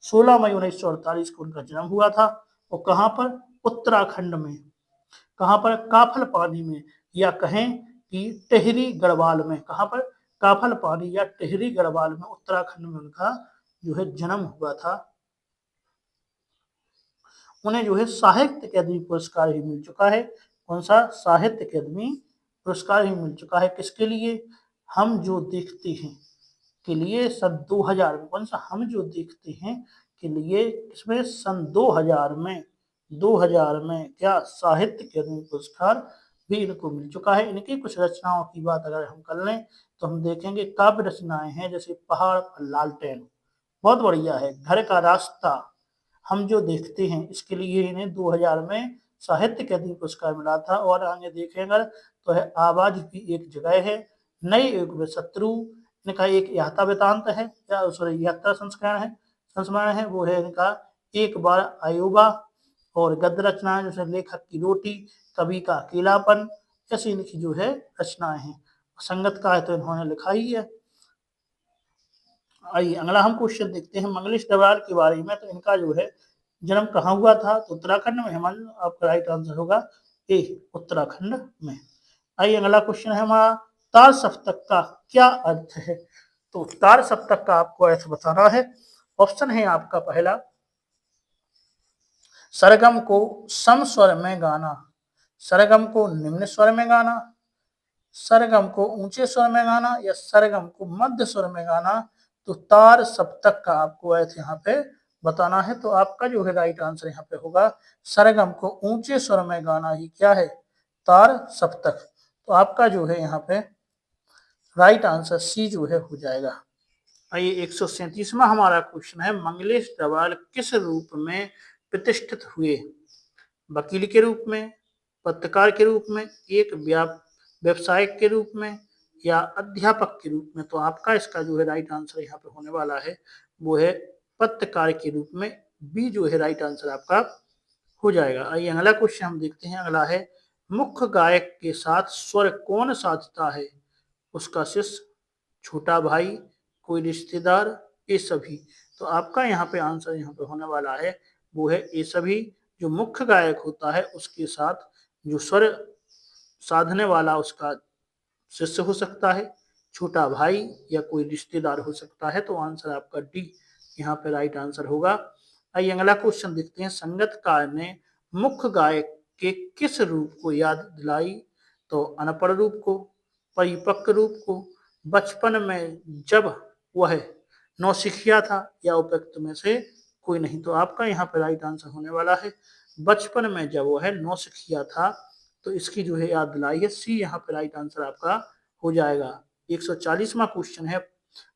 16 मई 1948 को उनका जन्म हुआ था। और कहाँ पर? उत्तराखंड में। कहाँ पर? काफल पानी में, या कहें कि टिहरी गढ़वाल में। कहाँ पर? काफल पानी या टिहरी गढ़वाल में, उत्तराखंड में उनका जो है जन्म हुआ था। उन्हें जो है साहित्य अकादमी पुरस्कार भी मिल चुका है। कौन सा? साहित्य अकादमी पुरस्कार भी मिल चुका है। किसके लिए? हम जो देखते हैं के लिए सन 2000 में। कौन सा? हम जो देखते हैं के लिए इसमें सन 2000 में क्या साहित्य अकादमी पुरस्कार भी इनको मिल चुका है। इनकी कुछ रचनाओं की बात अगर हम कर लें तो हम देखेंगे काव्य रचनाएं हैं जैसे पहाड़ पर लालटेन, बहुत बढ़िया है। घर का रास्ता, हम जो देखते हैं, इसके लिए इन्हें 2000 में साहित्य अकादमी पुरस्कार मिला था। और आगे देखेंगे तो है आवाज भी एक जगह है, नए युग में शत्रु, इनका एक यात्रा वृतांत है, या सॉरी यात्रा संस्मरण है वो है इनका एक बार आयोबा। और गद्य रचनाएं जैसे लेखक की रोटी, कवि का अकेलापन, ऐसी इनकी जो है रचनाएं हैं। संगत का है तो इन्होंने लिखा ही है। आइए अगला हम क्वेश्चन देखते हैं मंगलेश डबराल के बारे में। तो इनका जो है जन्म कहाँ हुआ था? तो उत्तराखंड में। हमारा आपका राइट आंसर होगा ए, उत्तराखंड में। आइए अगला क्वेश्चन है हमारा, तार सप्तक का क्या अर्थ है? तो तार सप्तक का आपको अर्थ बताना है। ऑप्शन है आपका पहला, सरगम को सम स्वर में गाना, सरगम को निम्न स्वर में गाना, सरगम को ऊंचे स्वर में गाना, या सरगम को मध्य स्वर में गाना। तो तार सप्तक का आपको अर्थ यहाँ पे बताना है। तो आपका जो है राइट आंसर यहाँ पे होगा सरगम को ऊंचे स्वर में गाना ही क्या है? तार सप्तक। तो आपका जो है यहाँ पे राइट आंसर सी जो है हो जाएगा। आइए 137वां हमारा क्वेश्चन है, मंगलेश डबराल किस रूप में प्रतिष्ठित हुए? वकील के रूप में, पत्रकार के रूप में, एक व्यवसायिक के रूप में, या अध्यापक के रूप में? तो आपका इसका जो है राइट आंसर यहाँ पे होने वाला है वो है पत्रकार के रूप में, बी जो है राइट आंसर आपका हो जाएगा। आइए अगला क्वेश्चन हम देखते हैं। अगला है, मुख्य गायक के साथ स्वर कौन साधता है? उसका शिष्य, छोटा भाई, कोई रिश्तेदार, ये सभी? तो आपका यहाँ पे आंसर यहाँ पे होने वाला है वो है ये सभी। जो मुख्य गायक होता है उसके साथ जो स्वर साधने वाला उसका शिष्य हो सकता है, छोटा भाई, या कोई रिश्तेदार हो सकता है। तो आंसर आपका डी यहाँ पे राइट आंसर होगा। आइए अगला क्वेश्चन देखते हैं। संगीतकार ने मुख्य गायक के किस रूप को याद दिलाई? तो अनपढ़ रूप को, परिपक्व रूप को, बचपन में जब वह नौसिखिया था, या उपयुक्त में से कोई नहीं? तो आपका यहाँ पे राइट आंसर होने वाला है बचपन में जब वह नौसिखिया था। तो इसकी जो है याद दिलाई है, सी यहाँ पे राइट आंसर आपका हो जाएगा। 140वां क्वेश्चन है,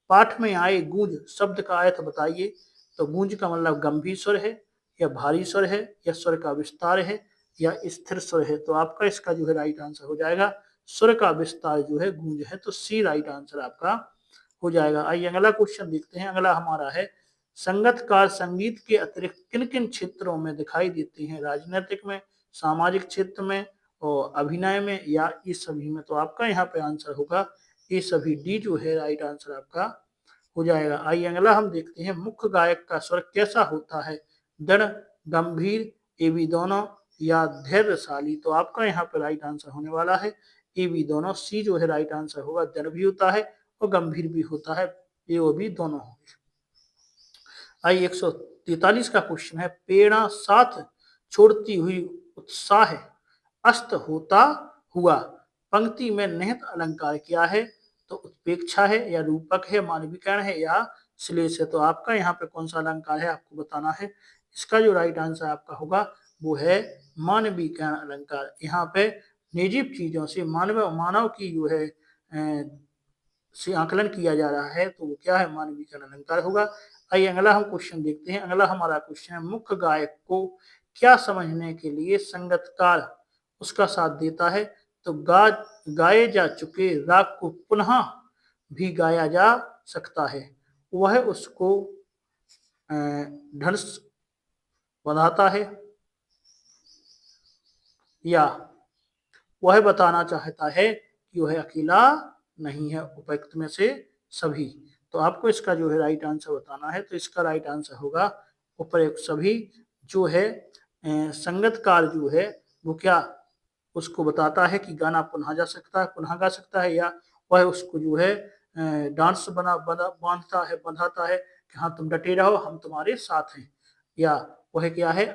पाठ में आए गूंज शब्द का अर्थ बताइए। तो गूंज का मतलब गंभीर स्वर है, या भारी स्वर है, या स्वर का विस्तार है, या स्थिर स्वर है? तो आपका इसका जो है राइट आंसर हो जाएगा स्वर का विस्तार जो है गूंज है। तो सी राइट आंसर आपका हो जाएगा। आइए अगला क्वेश्चन देखते हैं। अगला हमारा है, संगीतकार संगीत के अतिरिक्त किन किन क्षेत्रों में दिखाई देते हैं? राजनीतिक में, सामाजिक क्षेत्र में, और अभिनय में, या इस सभी में? तो आपका यहाँ पे आंसर होगा ये सभी, डी जो है राइट आंसर आपका हो जाएगा। आइए अगला हम देखते हैं, मुख्य गायक का स्वर कैसा होता है? दृढ़, गंभीर, ये भी दोनों, या धैर्यशाली? तो आपका यहाँ पे राइट आंसर होने वाला है ए बी दोनों। सी जो है राइट आंसर होगा, दृढ़ भी होता है और गंभीर भी होता है, ए और बी दोनों होंगे। आइए 143 का क्वेश्चन है, प्रेरणा साथ छोड़ती हुई उत्साह अस्त होता हुआ पंक्ति में निहित अलंकार क्या है? तो उत्प्रेक्षा है या रूपक है, मानवीकरण है या श्लेष है? तो आपका यहाँ पे कौन सा अलंकार है आपको बताना है। इसका जो राइट आंसर आपका होगा वो है मानवीकरण अलंकार। यहाँ पे निर्जीव चीजों से मानव की जो है से आकलन किया जा रहा है, तो वो क्या है, मानवीकरण अलंकार होगा। आइए अगला हम क्वेश्चन देखते हैं। अगला हमारा क्वेश्चन है, मुख्य गायक को क्या समझने के लिए संगतकार उसका साथ देता है? तो गाए जा चुके राग को पुनः भी गाया जा सकता है, वह उसको ढंस बढ़ाता है, या वह बताना चाहता है कि वह अकेला नहीं है, उपयुक्त में से सभी। तो आपको इसका जो है राइट आंसर बताना है। तो इसका राइट आंसर होगा उपयुक्त सभी। जो है संगतकार जो है वो क्या उसको बताता है कि गाना पुनः गा सकता है, या वह उसको जो है डांस बंधाता है कि हाँ तुम डटे रहो, हम तुम्हारे साथ हैं, या वह क्या है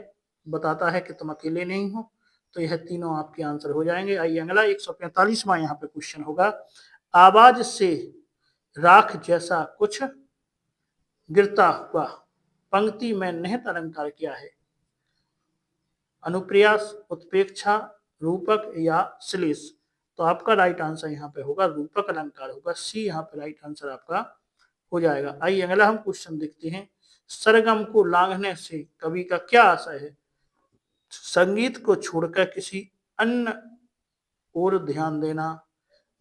बताता है कि तुम अकेले नहीं हो। तो यह तीनों आपके आंसर हो जाएंगे। आइए अगला 145वां यहाँ पे क्वेश्चन होगा, आवाज से राख जैसा कुछ गिरता हुआ पंक्ति में निहित अलंकार क्या है? अनुप्रेयास, उत्प्रेक्षा, रूपक या श्लेष? तो आपका राइट आंसर यहाँ पे होगा रूपक अलंकार होगा, सी यहाँ पे राइट आंसर आपका हो जाएगा। आइए अगला हम क्वेश्चन देखते हैं, सरगम को लांघने से कवि का क्या आशय है? संगीत को छोड़कर किसी अन्य ओर ध्यान देना,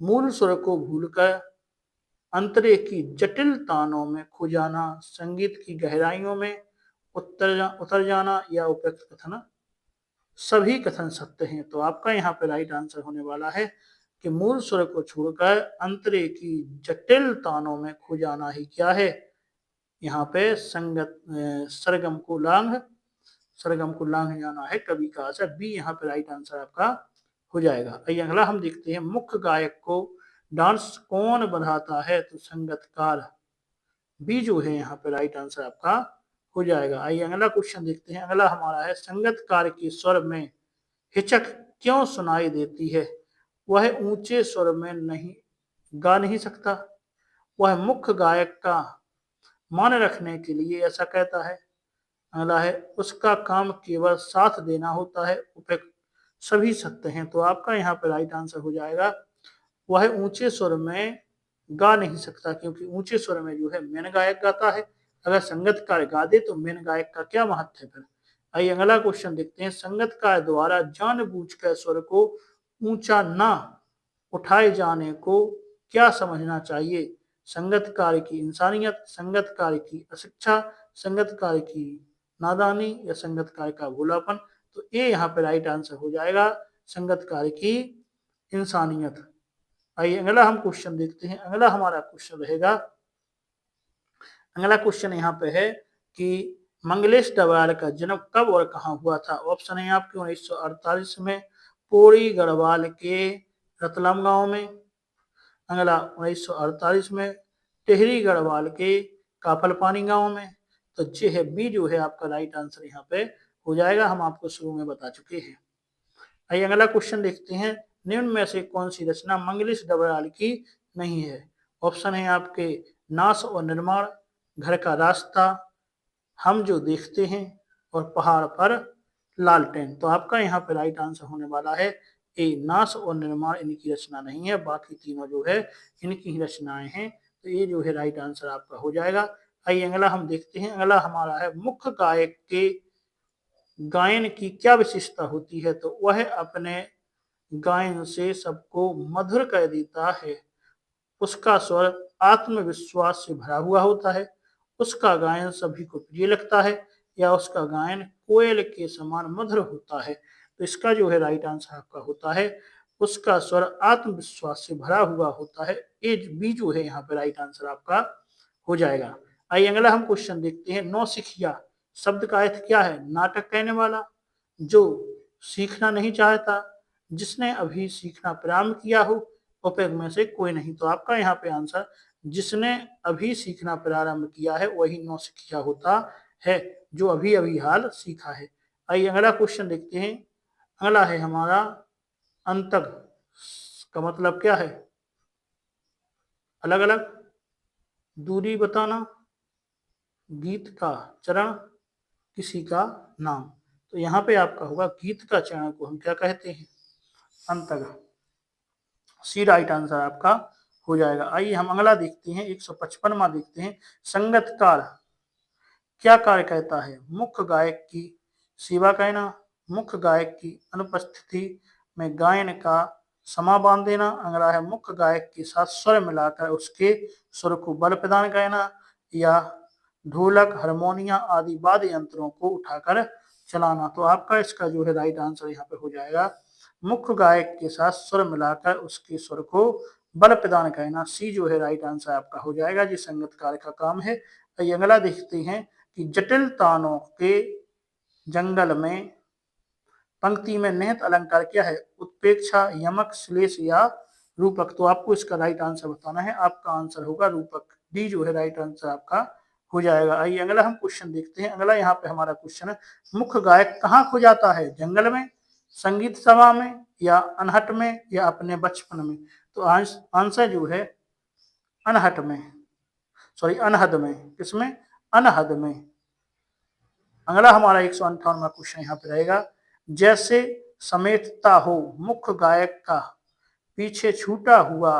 मूल स्वर को भूलकर अंतरे की जटिल तानों में खो जाना, संगीत की गहराइयों में उतर जाना, या उपयुक्त कथन? सभी कथन सत्य हैं। तो आपका यहाँ पे राइट आंसर होने वाला है कि मूल स्वर को छोड़कर अंतरे की जटिल तानों में खो जाना ही क्या है, यहाँ पे सरगम को लांघ जाना है कवि का आशय। बी यहाँ पे राइट आंसर आपका हो जाएगा। आइए अगला हम देखते हैं, मुख्य गायक को डांस कौन बढ़ाता है? तो संगतकार, बी जो है यहाँ पे राइट आंसर आपका हो जाएगा। आइए अगला क्वेश्चन देखते हैं। अगला हमारा है, संगतकार के स्वर में हिचक क्यों सुनाई देती है? वह ऊंचे स्वर में गा नहीं सकता, वह मुख्य गायक का मान रखने के लिए ऐसा कहता है। अगला है, उसका काम केवल साथ देना होता है, उपयुक्त सभी सत्य हैं। तो आपका यहाँ पे राइट आंसर हो जाएगा, वह ऊंचे स्वर में गा नहीं सकता, क्योंकि ऊंचे स्वर में जो है मेन गायक गाता है। अगर संगतकार गा दे तो मेन गायक का क्या महत्व है फिर। आइए अगला क्वेश्चन देखते हैं, संगतकार द्वारा जानबूझकर स्वर को ऊंचा ना उठाए जाने को क्या समझना चाहिए? संगतकार की इंसानियत, संगतकार की अशिक्षा, संगतकार की नादानी, या संगतकार का भोलापन? तो ये यहाँ पे राइट आंसर हो जाएगा संगतकार की इंसानियत। आइए अगला हम क्वेश्चन देखते हैं। अगला हमारा क्वेश्चन रहेगा, अगला क्वेश्चन यहाँ पे है कि मंगलेश डबराल का जन्म कब और कहाँ हुआ था? ऑप्शन है आपके 1948 में पोड़ी गढ़वाल के रतलाम गांव में, अगला 1948 में टेहरी गढ़वाल के काफलपानी गांव में। तो ये है बी जो है आपका राइट आंसर यहाँ पे हो जाएगा, हम आपको शुरू में बता चुके हैं। आइए अगला क्वेश्चन देखते हैं, निम्न में से कौन सी रचना मंगलेश डबराल की नहीं है? ऑप्शन है आपके नाश और निर्माण, घर का रास्ता, हम जो देखते हैं, और पहाड़ पर लालटेन। तो आपका यहाँ पे राइट आंसर होने वाला है ए, नाश और निर्माण इनकी रचना नहीं है, बाकी तीनों जो है इनकी ही रचनाएं हैं। तो ये जो है राइट आंसर आपका हो जाएगा। आइए अगला हम देखते हैं। अगला हमारा है, मुख्य गायक के गायन की क्या विशेषता होती है? तो वह अपने गायन से सबको मधुर कर देता है, उसका स्वर आत्मविश्वास से भरा हुआ होता है, उसका गायन सभी को प्रिय लगता है, या उसका गायन कोयल के समान मधुर होता है? तो इसका जो है राइट आंसर आपका होता है, उसका स्वर आत्मविश्वास से भरा हुआ होता है। ए बी जो है यहाँ पे राइट आंसर आपका हो जाएगा। आइए अगला हम क्वेश्चन देखते हैं, नौसिखिया शब्द का अर्थ क्या है? नाटक कहने वाला, जो सीखना नहीं चाहता, जिसने अभी सीखना प्रारंभ किया हो, उपयुक्त में से कोई नहीं। तो आपका यहाँ पे आंसर जिसने अभी सीखना प्रारंभ किया है वही नौसिखिया होता है, जो अभी अभी हाल सीखा है। आइए अगला क्वेश्चन देखते हैं। अगला है हमारा अंतक का मतलब क्या है? अलग अलग, दूरी बताना, गीत का चरण, किसी का नाम। तो यहाँ पे आपका होगा गीत का चरण को हम क्या कहते हैं? अंतक। सी राइट आंसर आपका हो जाएगा। आइए हम अगला देखते हैं, 155वां देखते हैं। संगतकार क्या कार्य कहता है? मुख्य गायक की सेवा कहना, मुख्य गायक की अनुपस्थिति में गायन का समा बांध देना, अगला है मुख्य गायक के साथ स्वर मिलाकर उसके स्वर को बल प्रदान करना, या ढोलक, हारमोनिया आदि वाद्य यंत्रों को उठाकर चलाना। तो आपका इसका जो है राइट आंसर यहाँ पे हो जाएगा मुख्य गायक के साथ स्वर मिलाकर उसके स्वर को बल प्रदान करना। सी जो है राइट आंसर आपका हो जाएगा, जी संगीतकार का काम है। ये अगला देखते हैं कि जटिल तानों के जंगल में पंक्ति में निहित अलंकार क्या है? उत्प्रेक्षा, यमक, श्लेष या रूपक। तो आपको इसका राइट आंसर बताना है। आपका आंसर होगा रूपक। डी जो है राइट आंसर आपका हो जाएगा। आइए अगला हम क्वेश्चन देखते हैं। अगला यहाँ पे हमारा क्वेश्चन है, मुख्य गायक कहाँ खो जाता है? जंगल में, संगीत सभा में, या अनहट में, या अपने बचपन में। तो आंसर जो है अनहट में, सॉरी अनहद में। किसमें? अनहद में। अगला हमारा 158वां क्वेश्चन यहाँ पे रहेगा, जैसे समेटता हो मुख्य गायक का पीछे छूटा हुआ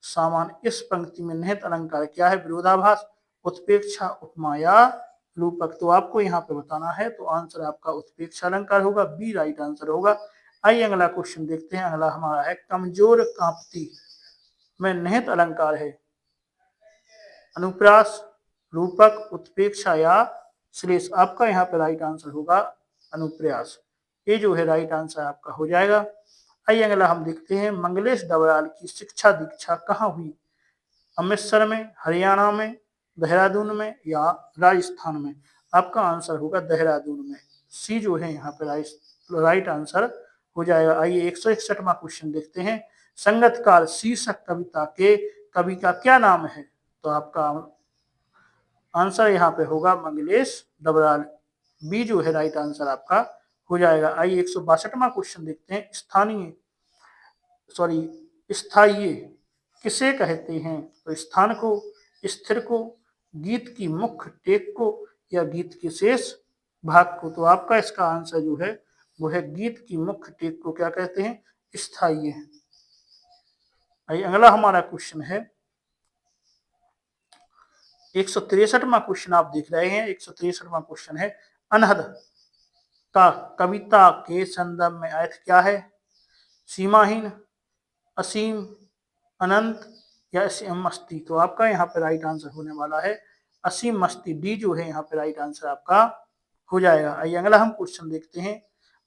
सामान, इस पंक्ति में निहित अलंकार क्या है? विरोधाभास, उत्प्रेक्षा, उपमा या रूपक। तो आपको यहाँ पे बताना है। तो आंसर आपका उत्प्रेक्षा अलंकार होगा। बी राइट आंसर होगा। आइए अगला क्वेश्चन देखते हैं। अगला हमारा है, कमजोर कांपती में निहित अलंकार है अनुप्रास, रूपक, उत्प्रेक्षा या श्लेष। आपका यहाँ पे राइट आंसर होगा अनुप्रयास। ये जो है राइट आंसर आपका हो जाएगा। आइए अगला हम देखते हैं, मंगलेश डबराल की शिक्षा दीक्षा कहाँ हुई? अमृतसर में, हरियाणा में, देहरादून में, या राजस्थान में। आपका आंसर होगा देहरादून में। सी जो है यहाँ पे राइट आंसर हो जाएगा। आइए 161वां क्वेश्चन देखते हैं, संगतकार शीर्षक कविता के कवि का क्या नाम है? तो आपका आंसर यहाँ पे होगा मंगलेश डबराल। बी जो है राइट आंसर आपका हो जाएगा। आइए 162वां क्वेश्चन देखते हैं, स्थायी किसे कहते हैं? तो स्थान को, स्थिर को, गीत की मुख्य टेक को, या गीत के शेष भाग को। तो आपका इसका आंसर जो है वो है गीत की मुख्य टेक को क्या कहते हैं? स्थायी। आइए अगला हमारा क्वेश्चन है, 163वां क्वेश्चन आप देख रहे हैं। 163वां क्वेश्चन है, अनहद का कविता के संदर्भ में अर्थ क्या है? सीमाहीन, असीम, अनंत, या असीम मस्ती। तो आपका यहाँ पे राइट आंसर होने वाला है असीम मस्ती। डी जो है यहाँ पे राइट आंसर आपका हो जाएगा। आइए अगला हम क्वेश्चन देखते हैं,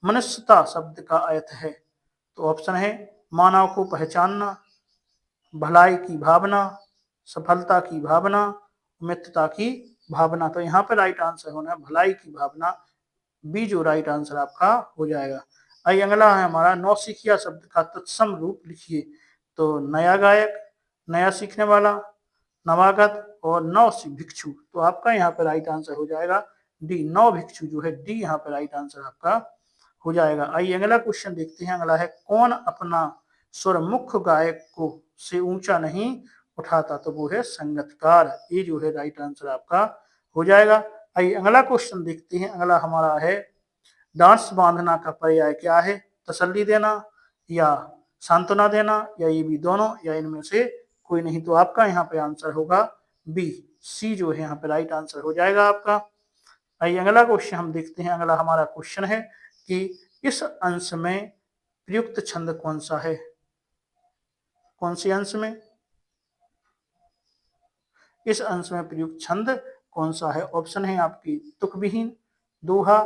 मनुष्यता शब्द का अर्थ है। तो ऑप्शन है, मानव को पहचानना, भलाई की भावना, सफलता की भावना, मित्रता की भावना। तो यहाँ पे राइट आंसर होना है भलाई की भावना। बी जो राइट आंसर आपका हो जाएगा। आइए अगला है हमारा, नौसिखिया शब्द का तत्सम रूप लिखिए। तो नया गायक, नया सीखने वाला, नवागत, और नव भिक्षु। तो आपका यहाँ पे राइट आंसर हो जाएगा डी, नव भिक्षु जो है। डी यहाँ पे राइट आंसर आपका हो जाएगा। आइए अगला क्वेश्चन देखते हैं। अगला है, कौन अपना स्वर मुख्य गायक को से ऊंचा नहीं उठाता? तो वो है संगतकार। ये जो है राइट आंसर आपका हो जाएगा। आइए अगला क्वेश्चन देखते हैं। अगला हमारा है, डांस बांधना का पर्याय क्या है? तसल्ली देना, या सांत्वना देना, या ये भी दोनों, या इनमें से कोई नहीं। तो आपका यहाँ पे आंसर होगा बी। सी जो है यहाँ पे राइट आंसर हो जाएगा आपका। आइए अगला क्वेश्चन हम देखते हैं। अगला हमारा क्वेश्चन है कि इस अंश में प्रयुक्त छंद कौन सा है? कौन से अंश में? इस अंश में प्रयुक्त छंद कौन सा है? ऑप्शन है आपकी तुकविहीन, दोहा।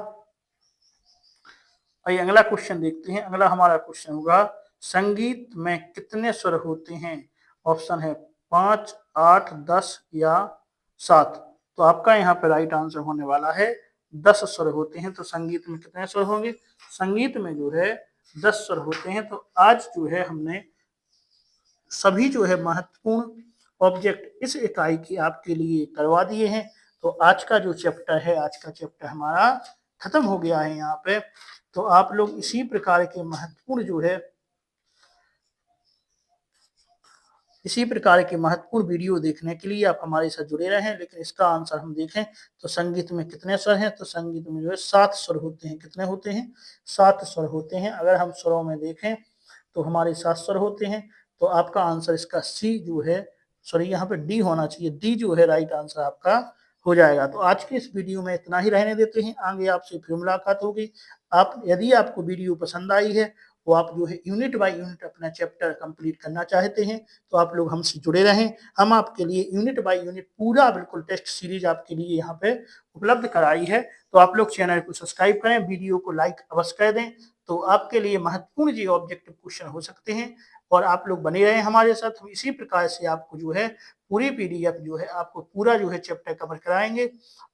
आइए अगला क्वेश्चन देखते हैं। अगला हमारा क्वेश्चन होगा, संगीत में कितने स्वर होते हैं? ऑप्शन है 5, 8, 10 या 7। तो आपका यहाँ पे राइट आंसर होने वाला है 10 स्वर होते हैं। तो संगीत में कितने स्वर होंगे? संगीत में जो है 10 स्वर होते हैं। तो आज जो है हमने सभी जो है महत्वपूर्ण ऑब्जेक्ट इस इकाई की आपके लिए करवा दिए हैं। तो आज का जो चैप्टर है, आज का चैप्टर हमारा खत्म हो गया है यहाँ पे। तो आप लोग इसी प्रकार के महत्वपूर्ण जो है इसी प्रकार के महत्वपूर्ण वीडियो देखने के लिए आप हमारे साथ जुड़े रहें। लेकिन इसका आंसर हम देखें तो संगीत में कितने स्वर हैं, तो संगीत में जो है 7 स्वर होते हैं। कितने होते हैं? 7 स्वर होते हैं। अगर हम स्वरों में देखें तो हमारे 7 स्वर होते हैं। तो आपका आंसर इसका सी जो है, सॉरी यहाँ पे डी होना चाहिए, डी जो है राइट आंसर आपका हो जाएगा। तो आज के इस वीडियो में इतना ही रहने देते हैं, आगे आपसे फिर मुलाकात होगी। आप यदि आपको वीडियो पसंद आई है, वो आप जो है यूनिट बाय यूनिट अपना चैप्टर कंप्लीट करना चाहते हैं, तो आप लोग हमसे जुड़े रहें। हम आपके लिए यूनिट बाय यूनिट पूरा बिल्कुल टेस्ट सीरीज आपके लिए यहाँ पे उपलब्ध कराई है। तो आप लोग चैनल को सब्सक्राइब करें, वीडियो को लाइक अवश्य कर दें। तो आपके लिए महत्वपूर्ण जी ऑब्जेक्टिव क्वेश्चन हो सकते हैं, और आप लोग बने रहें हमारे साथ। हम इसी प्रकार से आपको जो है पूरी पीडीएफ जो है आपको पूरा जो है चैप्टर कवर कराएंगे।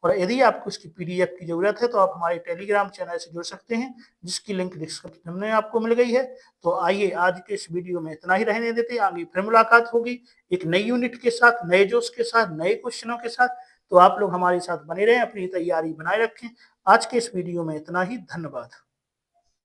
और यदि आपको इसकी पीडीएफ की जरूरत है तो आप हमारे टेलीग्राम चैनल से जुड़ सकते हैं, जिसकी लिंक डिस्क्रिप्शन में आपको मिल गई है। तो आइए आज के इस वीडियो में इतना ही रहने देते हैं, आगे फिर मुलाकात होगी एक नई यूनिट के साथ, नए जोश के साथ, नए क्वेश्चनों के साथ। तो आप लोग हमारे साथ बने रहें, अपनी तैयारी बनाए रखें। आज के इस वीडियो में इतना ही, धन्यवाद।